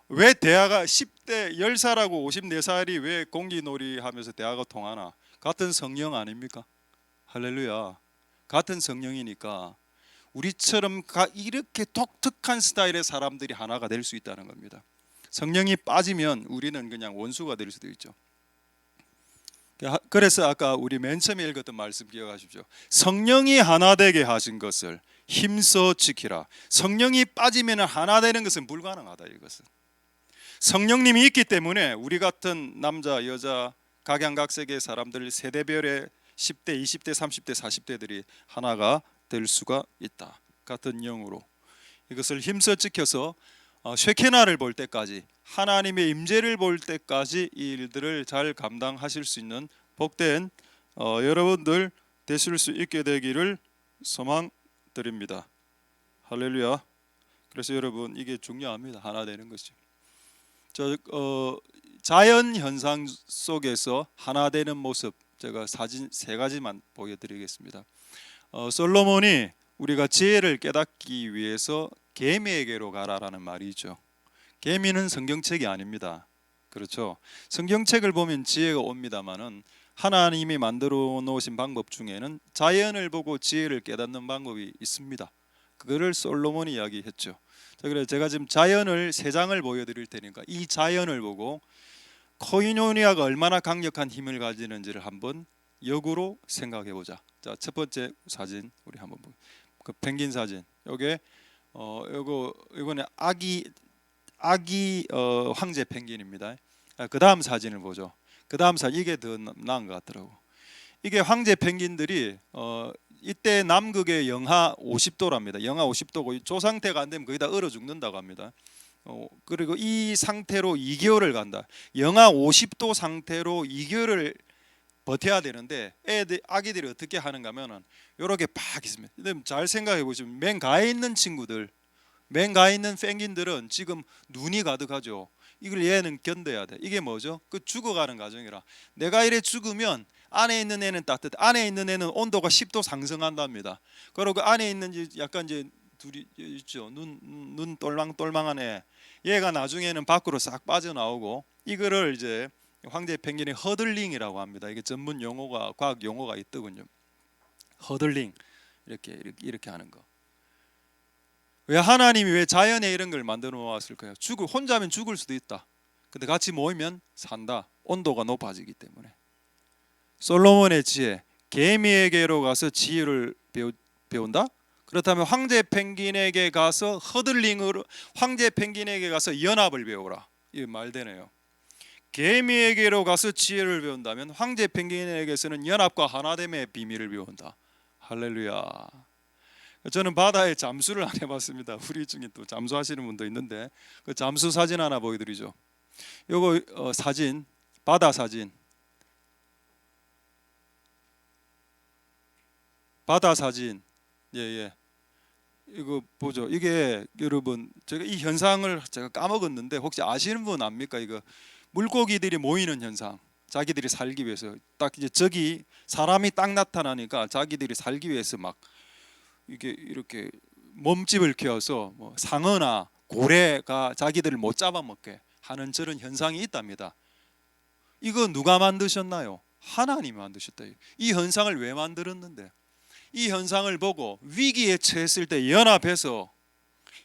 왜 대화가 10대 10살하고 54살이 왜 공기놀이 하면서 대화가 통하나? 같은 성령 아닙니까? 할렐루야. 같은 성령이니까 우리처럼 이렇게 독특한 스타일의 사람들이 하나가 될 수 있다는 겁니다. 성령이 빠지면 우리는 그냥 원수가 될 수도 있죠. 그래서 아까 우리 맨 처음에 읽었던 말씀 기억하십시오. 성령이 하나 되게 하신 것을 힘써 지키라. 성령이 빠지면 하나 되는 것은 불가능하다. 이것은 성령님이 있기 때문에 우리 같은 남자 여자 각양각색의 사람들 세대별의 10대 20대 30대 40대들이 하나가 될 수가 있다. 같은 영으로 이것을 힘써 지켜서 쉐케나를 볼 때까지 하나님의 임재를 볼 때까지 이 일들을 잘 감당하실 수 있는 복된 여러분들 되실 수 있게 되기를 소망드립니다. 할렐루야. 그래서 여러분 이게 중요합니다. 하나 되는 것이. 자연 현상 속에서 하나 되는 모습 제가 사진 3가지만 보여드리겠습니다. 솔로몬이 우리가 지혜를 깨닫기 위해서 개미에게로 가라라는 말이 있죠. 개미는 성경책이 아닙니다. 그렇죠. 성경책을 보면 지혜가 옵니다만은 하나님이 만들어 놓으신 방법 중에는 자연을 보고 지혜를 깨닫는 방법이 있습니다. 그거를 솔로몬이 이야기했죠. 자, 그래서 제가 지금 자연을 세 장을 보여드릴 테니까 이 자연을 보고 코이노니아가 얼마나 강력한 힘을 가지는지를 한번 역으로 생각해 보자. 자, 첫 번째 사진 우리 한번 보고, 그 펭귄 사진. 요게 이거는 아기 황제 펭귄입니다. 그 다음 사진을 보죠. 그 다음 사진 이게 더 나은 것 같더라고. 이게 황제 펭귄들이 이때 남극의 영하 50도랍니다. 영하 50도고 조 상태가 안 되면 거의 다 얼어 죽는다고 합니다. 그리고 이 상태로 2개월을 간다. 영하 50도 상태로 2개월을 버텨야 되는데 아기들이 어떻게 하는가 하면은 요렇게 팍 있습니다. 잘 생각해 보시면 맨 가에 있는 친구들, 맨 가에 있는 펭귄들은 지금 눈이 가득하죠. 이걸 얘는 견뎌야 돼. 이게 뭐죠? 그 죽어가는 과정이라. 내가 이래 죽으면 안에 있는 애는 따뜻해. 안에 있는 애는 온도가 10도 상승한답니다. 그리고 그 안에 있는 약간 이제 둘이 있죠. 눈 똘망똘망한 애. 얘가 나중에는 밖으로 싹 빠져나오고 이거를 이제 황제 펭귄의 허들링이라고 합니다. 이게 전문 용어가 과학 용어가 있더군요. 허들링 이렇게 하는 거. 왜 하나님이 왜 자연에 이런 걸 만들어 놓았을까요? 혼자면 죽을 수도 있다. 근데 같이 모이면 산다. 온도가 높아지기 때문에. 솔로몬의 지혜, 개미에게로 가서 지혜를 배운다? 그렇다면 황제 펭귄에게 가서 허들링으로 황제 펭귄에게 가서 연합을 배우라. 이 말되네요. 개미에게로 가서 지혜를 배운다면 황제 펭귄에게서는 연합과 하나됨의 비밀을 배운다. 할렐루야. 저는 바다에 잠수를 안 해봤습니다. 우리 중에 또 잠수하시는 분도 있는데 그 잠수 사진 하나 보여드리죠. 요거 사진, 바다 사진. 바다 사진. 예. 이거 보죠. 이게 여러분 제가 이 현상을 제가 까먹었는데 혹시 아시는 분 압니까? 이거 물고기들이 모이는 현상. 자기들이 살기 위해서 딱 이제 저기 사람이 딱 나타나니까 자기들이 살기 위해서 막 이게 이렇게 몸집을 키워서 뭐 상어나 고래가 자기들을 못 잡아먹게 하는 저런 현상이 있답니다. 이거 누가 만드셨나요? 하나님이 만드셨다. 이 현상을 왜 만들었는데? 이 현상을 보고 위기에 처했을 때 연합해서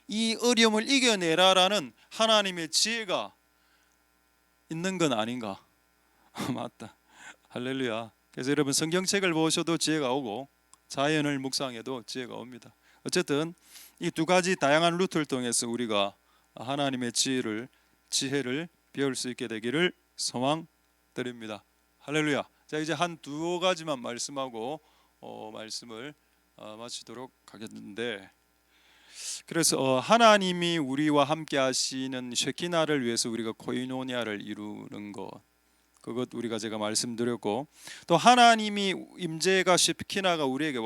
이 어려움을 이겨내라라는 하나님의 지혜가 있는 건 아닌가? 맞다. 할렐루야. 그래서 여러분 성경책을 보셔도 지혜가 오고 자연을 묵상해도 지혜가 옵니다. 어쨌든 이 두 가지 다양한 루트를 통해서 우리가 하나님의 지혜를 배울 수 있게 되기를 소망드립니다. 할렐루야. 자, 이제 한 두 가지만 말씀하고 말씀을 마치도록 하겠는데, 그래서 하나님이 우리와 함께 하시는 쉐키나를 위해서 우리가 코이노니아를 이루는 것, 그것 우리가 제가 말씀드렸고, 또 하나님이 임재가 쉐키나가 우리에게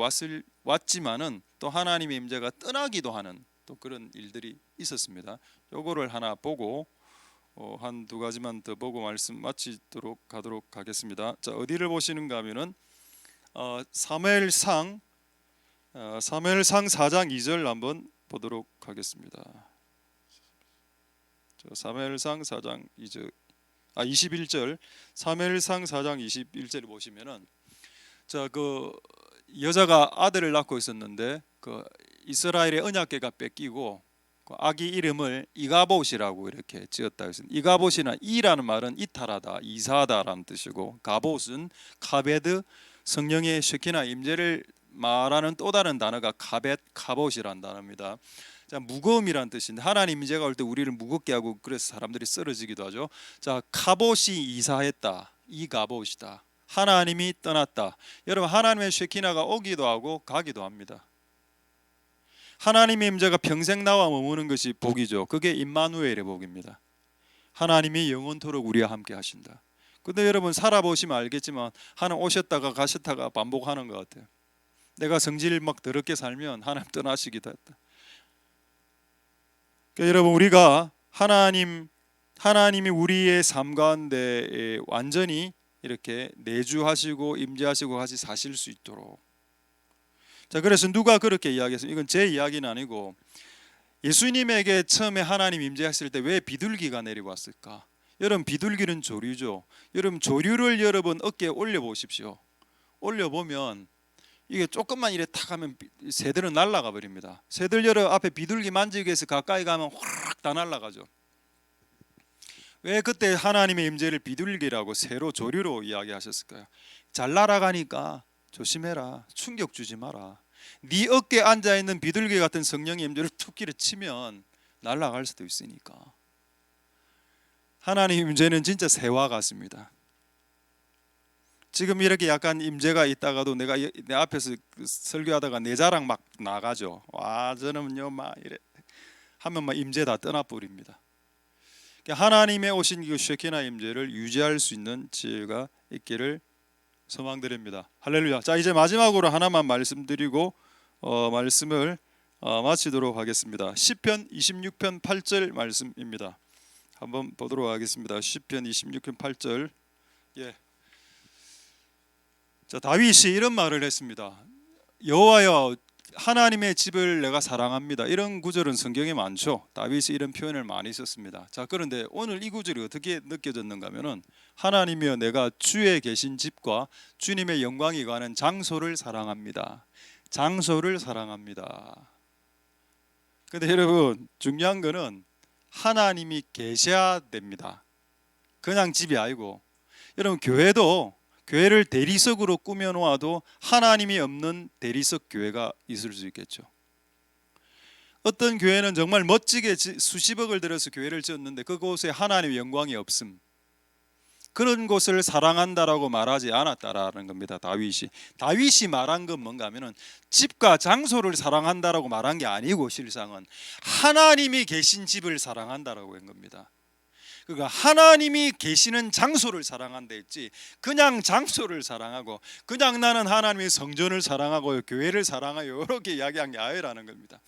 왔지만은 또 하나님의 임재가 떠나기도 하는 또 그런 일들이 있었습니다. 요거를 하나 보고 한 두 가지만 더 보고 말씀 마치도록 가도록 하겠습니다. 자, 어디를 보시는가 하면은 사무엘상 4장 2절 한번 보도록 하겠습니다. 사무엘상 4장 21절. 사무엘상 4장 21절을 보시면은 그 여자가 아들을 낳고 있었는데 그 이스라엘의 언약궤가 뺏기고 그 아기 이름을 이가봇이라고 이렇게 지었다 했습니다. 이가봇이나 이라는 말은 이탈하다, 이사하다라는 뜻이고, 가봇은 카베드, 성령의 쉐키나 임재를 말하는 또 다른 단어가 카봇이라는 단어입니다. 자, 무거움이란 뜻인데 하나님 임재가 올 때 우리를 무겁게 하고 그래서 사람들이 쓰러지기도 하죠. 자, 카봇이 이사했다, 이가봇이다. 하나님이 떠났다. 여러분, 하나님의 쉐키나가 오기도 하고 가기도 합니다. 하나님의 임재가 평생 나와 머무는 것이 복이죠. 그게 임마누엘의 복입니다. 하나님이 영원토록 우리와 함께 하신다. 근데 여러분 살아보시면 알겠지만 하나님 오셨다가 가셨다가 반복하는 것 같아요. 내가 성질 막 더럽게 살면 하나님 떠나시기도 했다. 그러니까 여러분, 우리가 하나님이 우리의 삶 가운데 완전히 이렇게 내주하시고 임재하시고 같이 사실 수 있도록. 자, 그래서 누가 그렇게 이야기했어요? 이건 제 이야기는 아니고 예수님에게 처음에 하나님 임재했을 때 왜 비둘기가 내리고 왔을까? 여러분, 비둘기는 조류죠. 여러분, 조류를 여러분 어깨에 올려 보십시오. 올려 보면 이게 조금만 이래 탁 하면 새들은 날아가 버립니다. 새들 여러 앞에 비둘기 만지기 위해서 가까이 가면 확 다 날아가죠. 왜 그때 하나님의 임재를 비둘기라고 새로 조류로 이야기하셨을까요? 잘 날아가니까 조심해라. 충격 주지 마라. 네 어깨에 앉아 있는 비둘기 같은 성령의 임재를 툭기를 치면 날아갈 수도 있으니까. 하나님 임재는 진짜 새와 같습니다. 지금 이렇게 약간 임재가 있다가도 내가 내 앞에서 설교하다가 내 자랑 막 나가죠. 와, 저는요 막 이래 하면 막 임재 다 떠나버립니다. 하나님의 오신 그 쉐키나 임재를 유지할 수 있는 지혜가 있기를 소망드립니다. 할렐루야. 자, 이제 마지막으로 하나만 말씀드리고 말씀을 마치도록 하겠습니다. 시편 26편 8절 말씀입니다. 한번 보도록 하겠습니다. 시편 26편 8절. 예. 자, 다윗이 이런 말을 했습니다. 여호와여, 하나님의 집을 내가 사랑합니다. 이런 구절은 성경에 많죠. 다윗이 이런 표현을 많이 썼습니다. 자, 그런데 오늘 이 구절이 어떻게 느껴졌는가 하면은 하나님이여, 내가 주의 계신 집과 주님의 영광이 가는 장소를 사랑합니다. 장소를 사랑합니다. 근데 여러분, 중요한 거는 하나님이 계셔야 됩니다. 그냥 집이 아니고, 여러분, 교회를 대리석으로 꾸며 놓아도 하나님이 없는 대리석 교회가 있을 수 있겠죠. 어떤 교회는 정말 멋지게 수십억을 들여서 교회를 지었는데 그곳에 하나님의 영광이 없음. 그런 곳을 사랑한다라고 말하지 않았다라는 겁니다. 다윗이 말한 건 뭔가 하면은 집과 장소를 사랑한다라고 말한 게 아니고, 실상은 하나님이 계신 집을 사랑한다라고 한 겁니다. 그러니까 하나님이 계시는 장소를 사랑한다 했지, 그냥 장소를 사랑하고 그냥 나는 하나님의 성전을 사랑하고 교회를 사랑하여 이렇게 이야기한 게 아니라는 겁니다.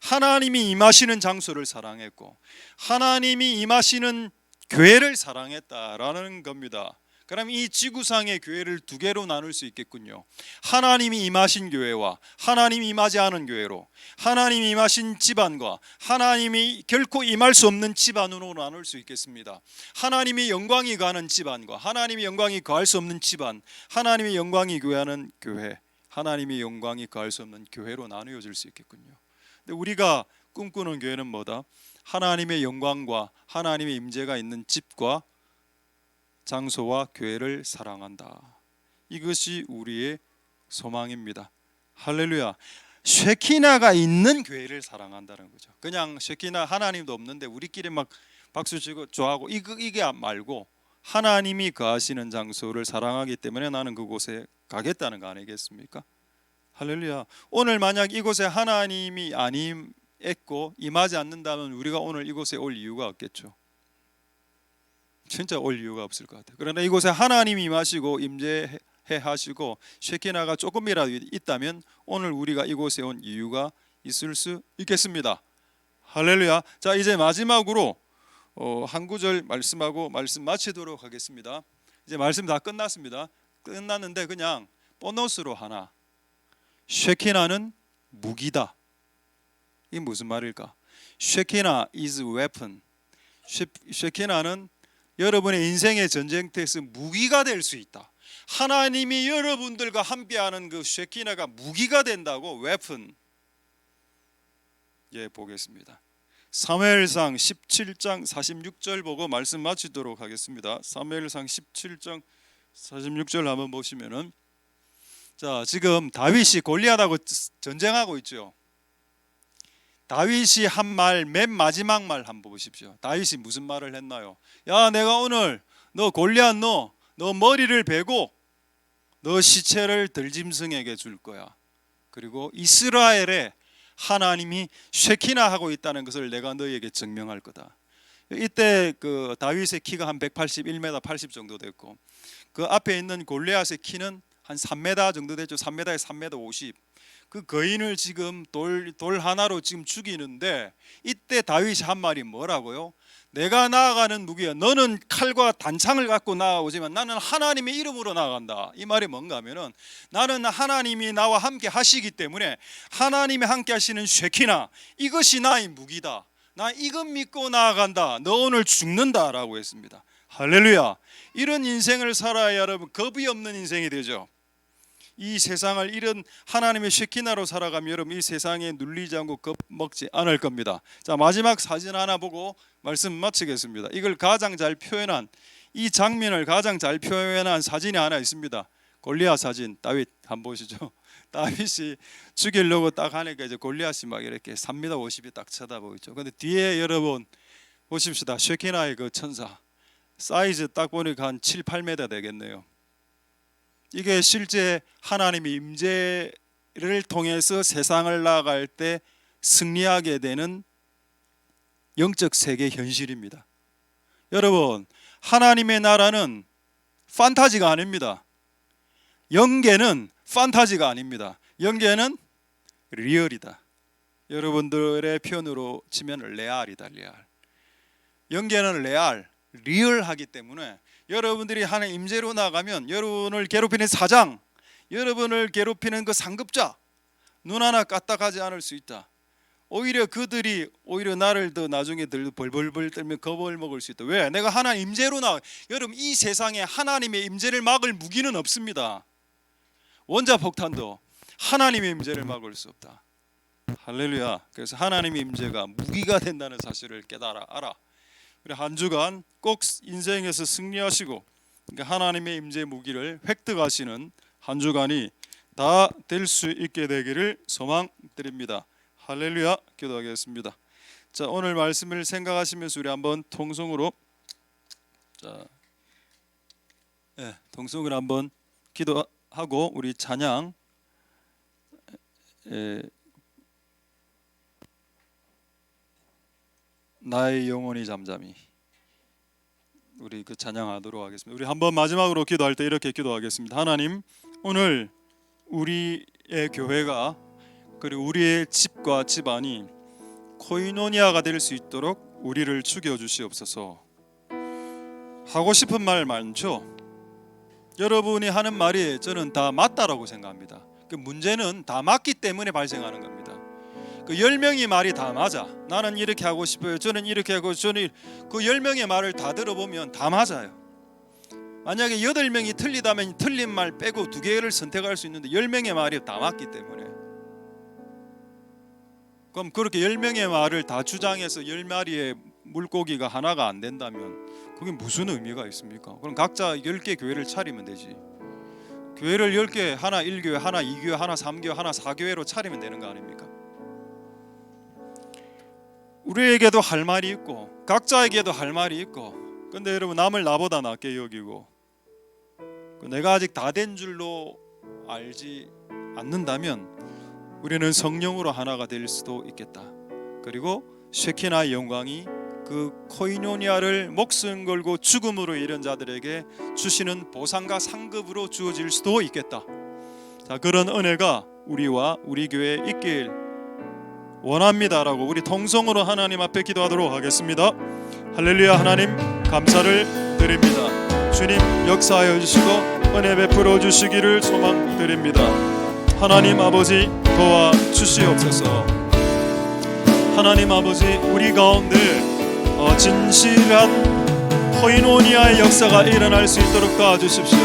하나님이 임하시는 장소를 사랑했고 하나님이 임하시는 교회를 사랑했다라는 겁니다. 그럼 이 지구상의 교회를 두 개로 나눌 수 있겠군요. 하나님이 임하신 교회와 하나님이 임하지 않은 교회로, 하나님이 임하신 집안과 하나님이 결코 임할 수 없는 집안으로 나눌 수 있겠습니다. 하나님의 영광이 가는 집안과 하나님의 영광이 거할 수 없는 집안, 하나님의 영광이 교회하는 교회, 하나님의 영광이 거할 수 없는 교회로 나누어질 수 있겠군요. 근데 우리가 꿈꾸는 교회는 뭐다? 하나님의 영광과 하나님의 임재가 있는 집과 장소와 교회를 사랑한다. 이것이 우리의 소망입니다. 할렐루야. 쉐키나가 있는 교회를 사랑한다는 거죠. 그냥 쉐키나 하나님도 없는데 우리끼리 막 박수치고 좋아하고 이게 말고 하나님이 거하시는 장소를 사랑하기 때문에 나는 그곳에 가겠다는 거 아니겠습니까? 할렐루야. 오늘 만약 이곳에 하나님이 아님했고 임하지 않는다면 우리가 오늘 이곳에 올 이유가 없겠죠. 진짜 올 이유가 없을 것 같아요. 그러나 이곳에 하나님이 임하시고 임재해 하시고 쉐키나가 조금이라도 있다면 오늘 우리가 이곳에 온 이유가 있을 수 있겠습니다. 할렐루야. 자, 이제 마지막으로 한 구절 말씀하고 말씀 마치도록 하겠습니다. 이제 말씀 다 끝났습니다. 끝났는데 그냥 보너스로 하나, 쉐키나는 무기다. 이게 무슨 말일까? 쉐키나 is weapon. 쉐키나는 여러분의 인생의 전쟁터에서 무기가 될 수 있다. 하나님이 여러분들과 함께하는 그 쉐키나가 무기가 된다고. 웨폰. 예, 보겠습니다. 사무엘상 17장 46절 보고 말씀 마치도록 하겠습니다. 사무엘상 17장 46절 한번 보시면은, 자, 지금 다윗이 골리앗하고 전쟁하고 있죠. 다윗이 한 말, 맨 마지막 말 한번 보십시오. 다윗이 무슨 말을 했나요? 야, 내가 오늘 너 골리앗 너 머리를 베고 너 시체를 들짐승에게 줄 거야. 그리고 이스라엘에 하나님이 쉐키나 하고 있다는 것을 내가 너에게 증명할 거다. 이때 그 다윗의 키가 한 181m 80 정도 됐고 그 앞에 있는 골리앗의 키는 한 3m 정도 됐죠. 3m에 3m 50. 그 거인을 지금 돌 하나로 지금 죽이는데, 이때 다윗이 한 말이 뭐라고요? 내가 나아가는 무기야. 너는 칼과 단창을 갖고 나아오지만 나는 하나님의 이름으로 나아간다. 이 말이 뭔가 하면은, 나는 하나님이 나와 함께 하시기 때문에 하나님이 함께 하시는 쉐키나, 이것이 나의 무기다. 나 이것 믿고 나아간다. 너 오늘 죽는다 라고 했습니다. 할렐루야. 이런 인생을 살아야 여러분 겁이 없는 인생이 되죠. 이 세상을 이런 하나님의 쉐키나로 살아가면 여러분 이 세상에 눌리지 않고 겁먹지 않을 겁니다. 자, 마지막 사진 하나 보고 말씀 마치겠습니다. 이걸 가장 잘 표현한, 이 장면을 가장 잘 표현한 사진이 하나 있습니다. 골리앗 사진. 다윗 한번 보시죠. 다윗이 죽이려고 딱 하니까 이제 골리앗이 막 이렇게 3m 50이 딱 쳐다보고 있죠. 근데 뒤에 여러분 보십시다. 쉐키나의 그 천사 사이즈 딱 보니까 한 7, 8m 되겠네요. 이게 실제 하나님의 임재를 통해서 세상을 나아갈 때 승리하게 되는 영적 세계 현실입니다. 여러분, 하나님의 나라는 판타지가 아닙니다. 영계는 판타지가 아닙니다. 영계는 리얼이다. 여러분들의 표현으로 치면 레알이다. 레알. 영계는 레알, 리얼하기 때문에 여러분들이 하나님 임재로 나가면 여러분을 괴롭히는 사장, 여러분을 괴롭히는 그 상급자 눈 하나 까딱하지 않을 수 있다. 오히려 그들이 오히려 나를 더 나중에 벌벌벌 떨며 겁을 먹을 수 있다. 왜? 내가 하나님 임재로 나가. 여러분, 이 세상에 하나님의 임재를 막을 무기는 없습니다. 원자폭탄도 하나님의 임재를 막을 수 없다. 할렐루야. 그래서 하나님의 임재가 무기가 된다는 사실을 깨달아 알아. 우리 한 주간 꼭 인생에서 승리하시고, 그러니까 하나님의 임재 무기를 획득하시는 한 주간이 다 될 수 있게 되기를 소망드립니다. 할렐루야. 기도하겠습니다. 자, 오늘 말씀을 생각하시면서 우리 한번 통성으로, 자, 통성으로 한번 기도하고 우리 찬양 나의 영혼이 잠잠히, 우리 그 찬양하도록 하겠습니다. 우리 한번 마지막으로 기도할 때 이렇게 기도하겠습니다. 하나님, 오늘 우리의 교회가 그리고 우리의 집과 집안이 코이노니아가 될 수 있도록 우리를 죽여 주시옵소서. 하고 싶은 말 많죠. 여러분이 하는 말이 저는 다 맞다라고 생각합니다. 그 문제는 다 맞기 때문에 발생하는 겁니다. 그 10명이 말이 다 맞아. 나는 이렇게 하고 싶어요. 저는 이렇게 하고, 저는 그 10명의 말을 다 들어보면 다 맞아요. 만약에 8명이 틀리다면 틀린 말 빼고 2개를 선택할 수 있는데 10명의 말이 다 맞기 때문에, 그럼 그렇게 10명의 말을 다 주장해서 10마리의 물고기가 하나가 안 된다면 그게 무슨 의미가 있습니까? 그럼 각자 10개 교회를 차리면 되지. 교회를 10개, 하나 1교회, 하나 2교회, 하나 3교회, 하나 4교회로 차리면 되는 거 아닙니까? 우리에게도 할 말이 있고 각자에게도 할 말이 있고, 근데 여러분 남을 나보다 낫게 여기고 내가 아직 다 된 줄로 알지 않는다면 우리는 성령으로 하나가 될 수도 있겠다. 그리고 쉐키나의 영광이 그 코이노니아를 목숨 걸고 죽음으로 이른 자들에게 주시는 보상과 상급으로 주어질 수도 있겠다. 자, 그런 은혜가 우리와 우리 교회에 있길 원합니다라고 우리 통성으로 하나님 앞에 기도하도록 하겠습니다. 할렐루야. 하나님 감사를 드립니다. 주님 역사하여 주시고 은혜 베풀어 주시기를 소망드립니다. 하나님 아버지 도와 주시옵소서. 하나님 아버지, 우리 가운데 진실한 코이노니아의 역사가 일어날 수 있도록 도와주십시오.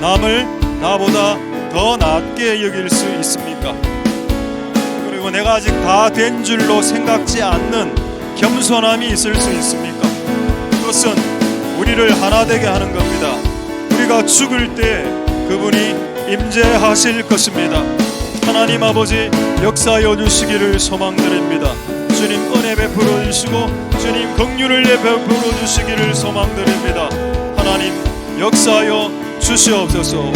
남을 나보다 더 낫게 여길 수 있습니까? 그리고 내가 아직 다 된 줄로 생각지 않는 겸손함이 있을 수 있습니까? 그것은 우리를 하나 되게 하는 겁니다. 우리가 죽을 때 그분이 임재하실 것입니다. 하나님 아버지 역사하여 주시기를 소망드립니다. 주님 은혜 베풀어 주시고 주님 긍휼을 베풀어 주시기를 소망드립니다. 하나님 역사하여 주시옵소서.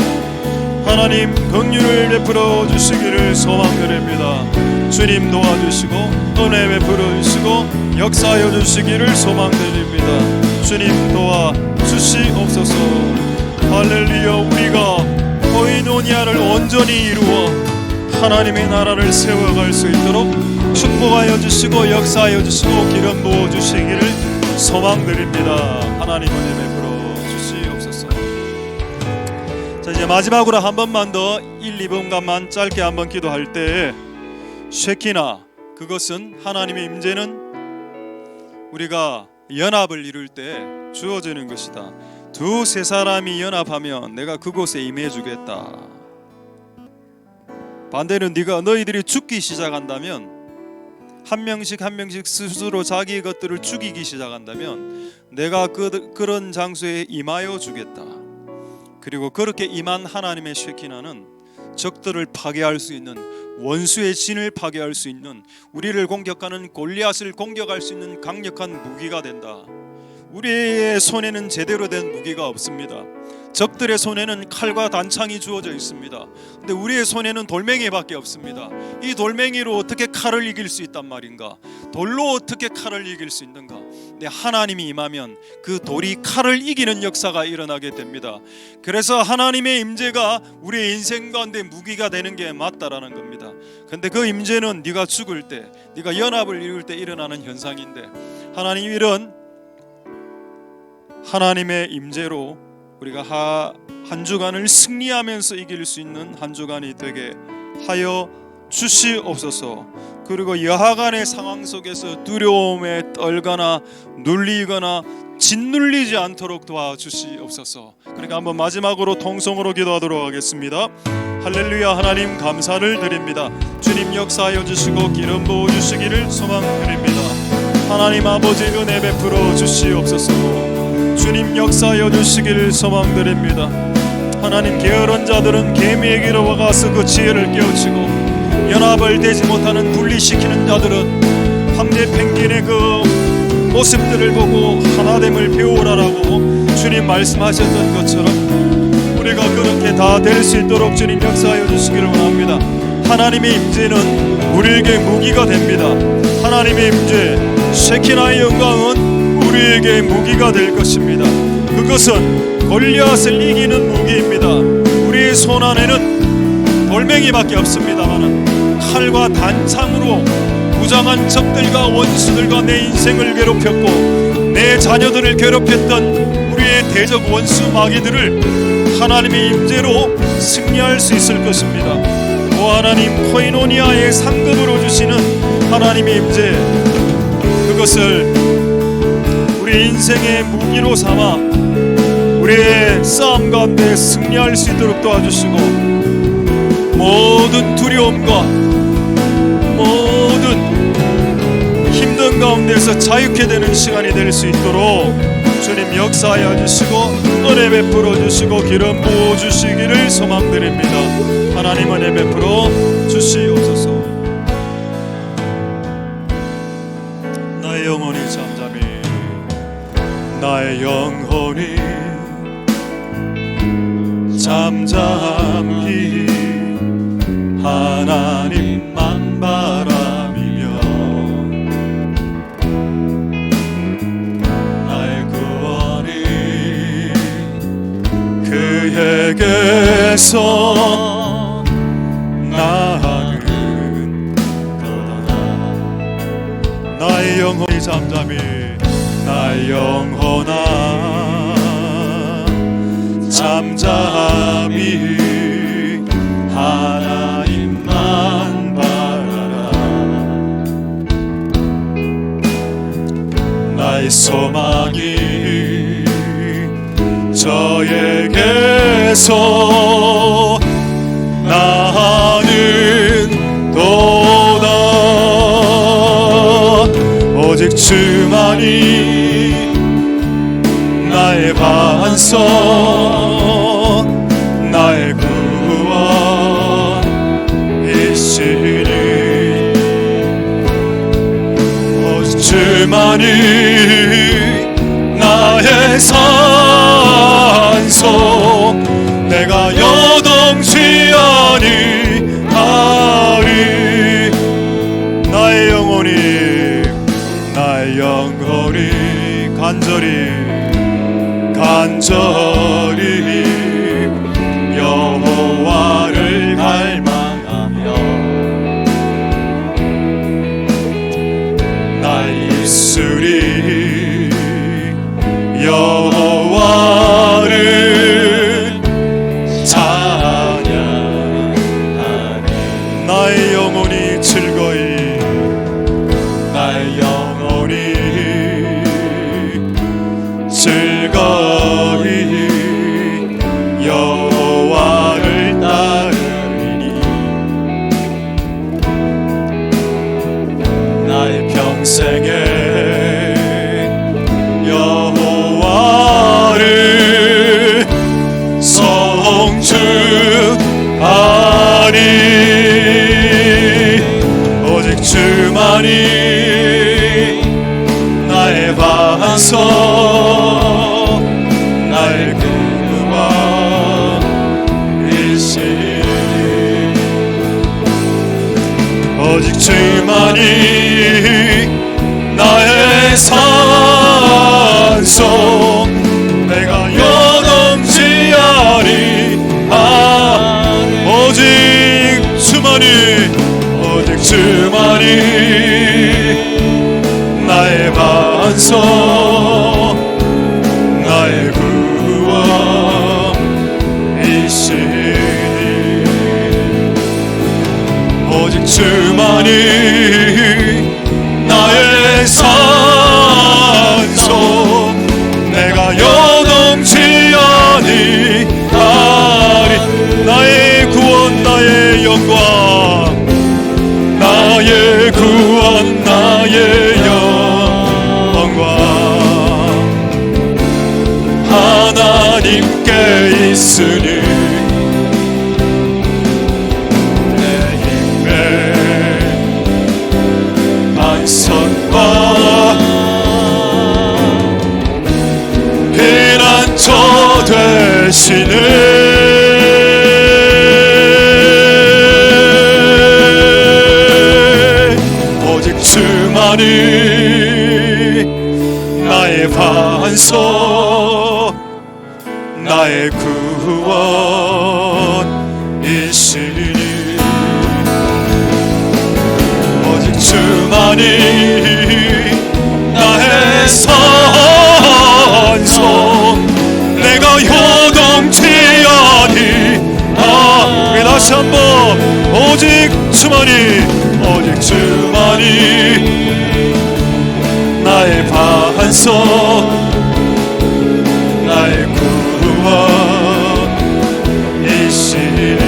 하나님 긍휼을 베풀어 주시기를 소망드립니다. 주님 도와주시고 은혜 베풀어 주시고 역사하여 주시기를 소망드립니다. 주님 도와 주시옵소서. 할렐루야. 우리가 코이노니아를 온전히 이루어 하나님의 나라를 세워갈 수 있도록 축복하여 주시고 역사하여 주시고 기름 부어 주시기를 소망드립니다. 하나님 은혜 베풀어 주시옵소서. 자, 이제 마지막으로 한 번만 더 1, 2분간만 짧게 한번 기도할 때 쉐키나, 그것은 하나님의 임재는 우리가 연합을 이룰 때 주어지는 것이다. 두세 사람이 연합하면 내가 그곳에 임해 주겠다. 반대는 너희들이 죽기 시작한다면, 한 명씩 스스로 자기 것들을 죽이기 시작한다면 내가 그런 장소에 임하여 주겠다. 그리고 그렇게 임한 하나님의 쉐키나는 적들을 파괴할 수 있는, 원수의 진을 파괴할 수 있는, 우리를 공격하는 골리앗을 공격할 수 있는 강력한 무기가 된다. 우리의 손에는 제대로 된 무기가 없습니다. 적들의 손에는 칼과 단창이 주어져 있습니다. 근데 우리의 손에는 돌멩이밖에 없습니다. 이 돌멩이로 어떻게 칼을 이길 수 있단 말인가? 돌로 어떻게 칼을 이길 수 있는가? 근데 하나님이 임하면 그 돌이 칼을 이기는 역사가 일어나게 됩니다. 그래서 하나님의 임재가 우리의 인생 가운데 무기가 되는 게 맞다라는 겁니다. 근데 그 임재는 네가 죽을 때, 네가 연합을 이룰 때 일어나는 현상인데, 하나님 이런 하나님의 임재로 우리가 한 주간을 승리하면서 이길 수 있는 한 주간이 되게 하여 주시옵소서. 그리고 여하간의 상황 속에서 두려움에 떨거나 눌리거나 짓눌리지 않도록 도와주시옵소서. 그러니까 한번 마지막으로 통성으로 기도하도록 하겠습니다. 할렐루야. 하나님 감사를 드립니다. 주님 역사하여 주시고 기름 부어 주시기를 소망드립니다. 하나님 아버지 은혜 베풀어 주시옵소서. 주님 역사하여 주시기를 소망드립니다. 하나님 게으른 자들은 개미에게로 와가서 그 지혜를 깨우치고, 연합을 되지 못하는 분리시키는 자들은 황제 펭귄의 그 모습들을 보고 하나됨을 배우라라고 주님 말씀하셨던 것처럼 우리가 그렇게 다 될 수 있도록 주님 역사하여 주시기를 원합니다. 하나님의 임재는 우리에게 무기가 됩니다. 하나님의 임재 쉐키나의 영광은 우리에게 무기가 될 것입니다. 그것은 골리앗을 이기는 무기입니다. 우리의 손 안에는 돌멩이밖에 없습니다만 칼과 단창으로 무장한 적들과 원수들과 내 인생을 괴롭혔고 내 자녀들을 괴롭혔던 우리의 대적 원수 마귀들을 하나님의 임재로 승리할 수 있을 것입니다. 오 하나님, 코이노니아의 상급으로 주시는 하나님의 임재, 그것을 우리 인생의 무기로 삼아 우리의 싸움 가운데 승리할 수 있도록 도와주시고, 모든 두려움과 모든 힘든 가운데서 자유케 되는 시간이 될 수 있도록 주님 역사하여 주시고 은혜 베풀어 주시고 기름 부어 주시기를 소망드립니다. 하나님 은혜 베풀어 주시옵소서. 나의 영혼이 잠잠히, 나의 영혼이 잠잠히 하나님만 바라비며, 나의 구원이 그에게서 나는 거다. 나의 영혼이 잠잠히, 나의 영혼아 잠잠히 하나님만 바라라. 나의 소망이 저에게서 나는 도다. 오직 주만이 나의 반석, 나의 구원이시니, 오직 주만이 나의 산소, 내가 여동치 아니하리. 나의 영혼이 간절히 여호와를 갈망하며 있으리 여호와를 찬양하리 나의 영혼이 즐거이 나의 영혼이 즐거이 여호와를 따르리니 나의 평생에 여호와를 송축하리 오직 주만이 나의 반석 나의 구원이시니 오직 주만이 나의 산소 내가 요동치하리 오직 주만이 나의 반석 나의 구원이시니 오직 주만이 나의 산소 내가 요동치하니 나의 구원 나의 영광 나의 구원 나의 영광 하나님께 있으니 내 힘의 반석과 피난처 되시네 오직 주만이 나의 반석 나의 구원이시니 오직 주만이 나의 산소 내가 요동치하니 다시 한번 오직 주만이 나의 반석 나의 구원이시니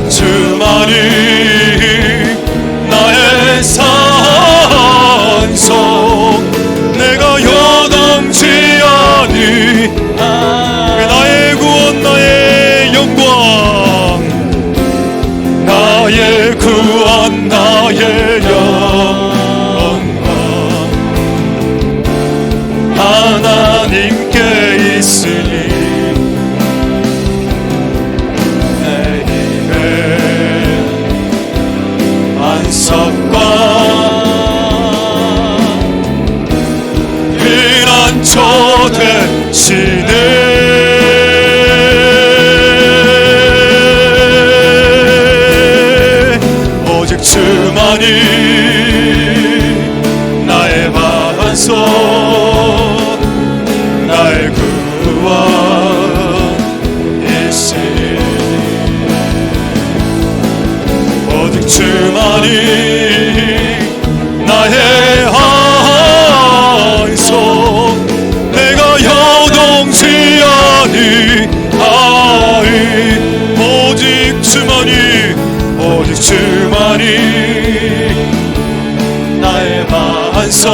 주만이 나의 산소 내가 요동치하니 나의 구원 나의 영광 나의 구원 나의 영광 하나님께 있으니 내 힘의 반석과 피난처 되시네 주만이 나의 반석 나의 구원이시니 오직 주만이 나의 반석 내가 요동치하니 오직 주만이 나의 반석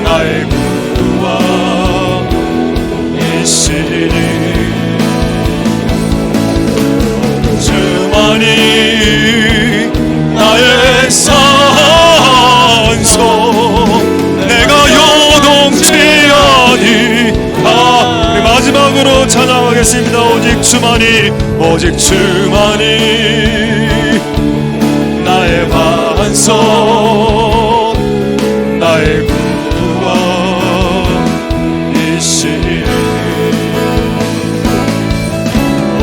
나의 구원이시니 주만이 나의 산소 내가 요동치하니 우리 마지막으로 찬양하겠습니다. 오직 주만이 나의 반석 나의 구원이시니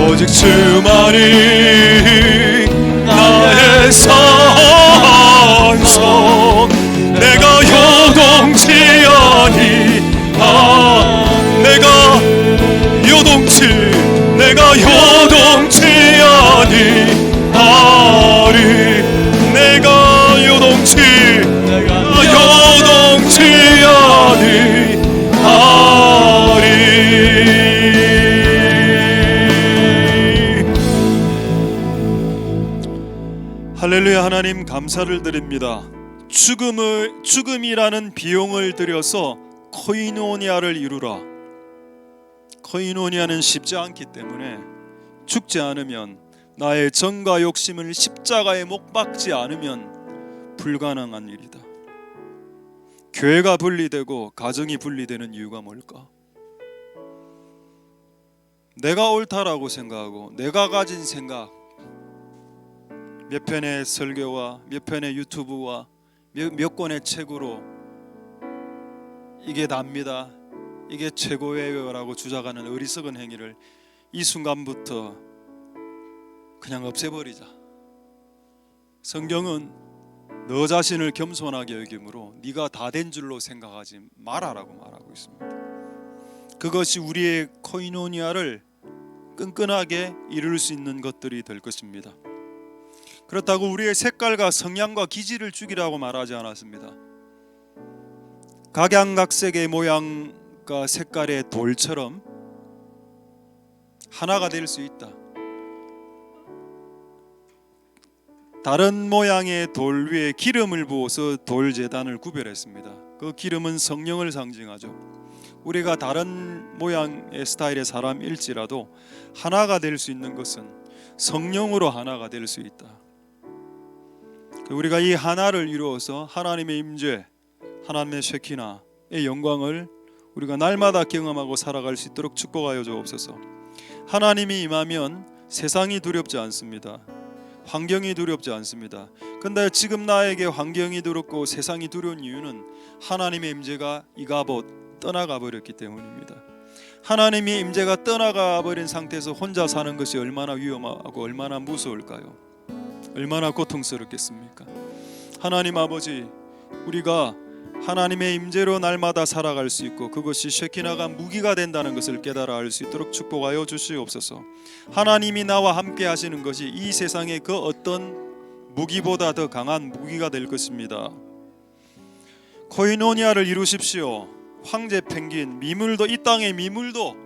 오직 주만이 나의 산소 할렐루야. 하나님 감사를 드립니다. 죽음이라는 비용을 들여서 코이노니아를 이루라. 코이노니아는 쉽지 않기 때문에 죽지 않으면, 나의 정과 욕심을 십자가에 못 박지 않으면 불가능한 일이다. 교회가 분리되고 가정이 분리되는 이유가 뭘까? 내가 옳다라고 생각하고 내가 가진 생각, 몇 편의 설교와 몇 편의 유튜브와 몇 권의 책으로 이게 답니다, 이게 최고예요 라고 주장하는 어리석은 행위를 이 순간부터 그냥 없애버리자. 성경은 너 자신을 겸손하게 여김으로 네가 다 된 줄로 생각하지 마라라고 말하고 있습니다. 그것이 우리의 코이노니아를 끈끈하게 이룰 수 있는 것들이 될 것입니다. 그렇다고 우리의 색깔과 성향과 기질을 죽이라고 말하지 않았습니다. 각양각색의 모양과 색깔의 돌처럼 하나가 될 수 있다. 다른 모양의 돌 위에 기름을 부어서 돌 제단을 구별했습니다. 그 기름은 성령을 상징하죠. 우리가 다른 모양의 스타일의 사람일지라도 하나가 될 수 있는 것은 성령으로 하나가 될 수 있다. 우리가 이 하나를 이루어서 하나님의 임재, 하나님의 쉐키나의 영광을 우리가 날마다 경험하고 살아갈 수 있도록 축복하여 주옵소서. 하나님이 임하면 세상이 두렵지 않습니다. 환경이 두렵지 않습니다. 근데 지금 나에게 환경이 두렵고 세상이 두려운 이유는 하나님의 임재가 이가봇 떠나가 버렸기 때문입니다. 하나님의 임재가 떠나가 버린 상태에서 혼자 사는 것이 얼마나 위험하고 얼마나 무서울까요? 얼마나 고통스럽겠습니까? 하나님 아버지, 우리가 하나님의 임재로 날마다 살아갈 수 있고 그것이 쉐키나가 무기가 된다는 것을 깨달아 알 수 있도록 축복하여 주시옵소서. 하나님이 나와 함께 하시는 것이 이 세상의 그 어떤 무기보다 더 강한 무기가 될 것입니다. 코이노니아를 이루십시오. 황제 펭귄, 미물도, 이 땅의 미물도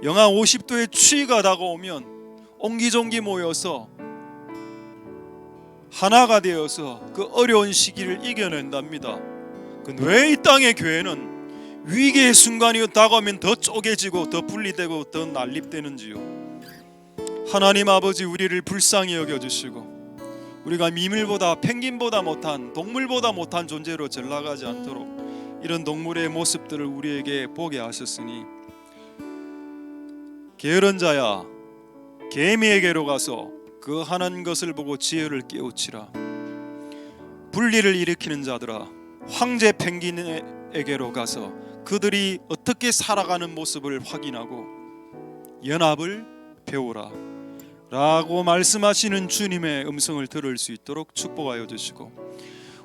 영하 50도의 추위가 다가오면 옹기종기 모여서 하나가 되어서 그 어려운 시기를 이겨낸답니다. 왜 이 땅의 교회는 위기의 순간이 다가오면 더 쪼개지고 더 분리되고 더 난립되는지요? 하나님 아버지, 우리를 불쌍히 여겨주시고 우리가 미물보다, 펭귄보다 못한, 동물보다 못한 존재로 전락하지 않도록 이런 동물의 모습들을 우리에게 보게 하셨으니, 게으른 자야 개미에게로 가서 그 하는 것을 보고 지혜를 깨우치라. 분리를 일으키는 자들아, 황제 펭귄에게로 가서 그들이 어떻게 살아가는 모습을 확인하고 연합을 배우라 라고 말씀하시는 주님의 음성을 들을 수 있도록 축복하여 주시고,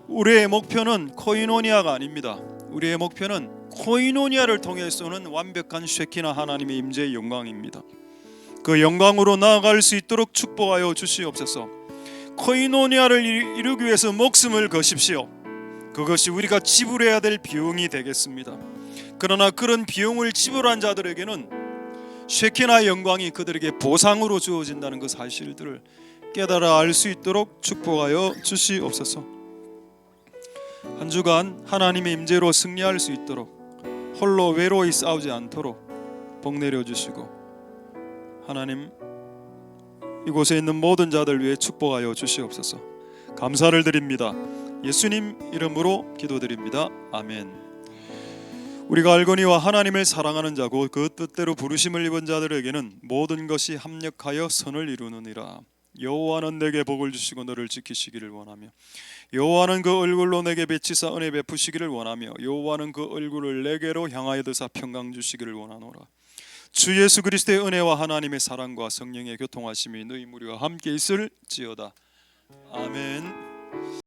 우리의 목표는 코이노니아가 아닙니다. 우리의 목표는 코이노니아를 통해서는 완벽한 쉐키나 하나님의 임재의 영광입니다. 그 영광으로 나아갈 수 있도록 축복하여 주시옵소서. 코이노니아를 이루기 위해서 목숨을 거십시오. 그것이 우리가 지불해야 될 비용이 되겠습니다. 그러나 그런 비용을 지불한 자들에게는 쉐키나 영광이 그들에게 보상으로 주어진다는 그 사실들을 깨달아 알 수 있도록 축복하여 주시옵소서. 한 주간 하나님의 임재로 승리할 수 있도록, 홀로 외로이 싸우지 않도록 복 내려주시고, 하나님 이곳에 있는 모든 자들 위해 축복하여 주시옵소서. 감사를 드립니다. 예수님 이름으로 기도드립니다. 아멘. 우리가 알거니와 하나님을 사랑하는 자고 그 뜻대로 부르심을 입은 자들에게는 모든 것이 합력하여 선을 이루느니라. 여호와는 내게 복을 주시고 너를 지키시기를 원하며, 여호와는 그 얼굴로 내게 비치사 은혜 베푸시기를 원하며, 여호와는 그 얼굴을 내게로 향하여 드사 평강 주시기를 원하노라. 주 예수 그리스도의 은혜와 하나님의 사랑과 성령의 교통하심이 너희 무리와 함께 있을지어다. 아멘.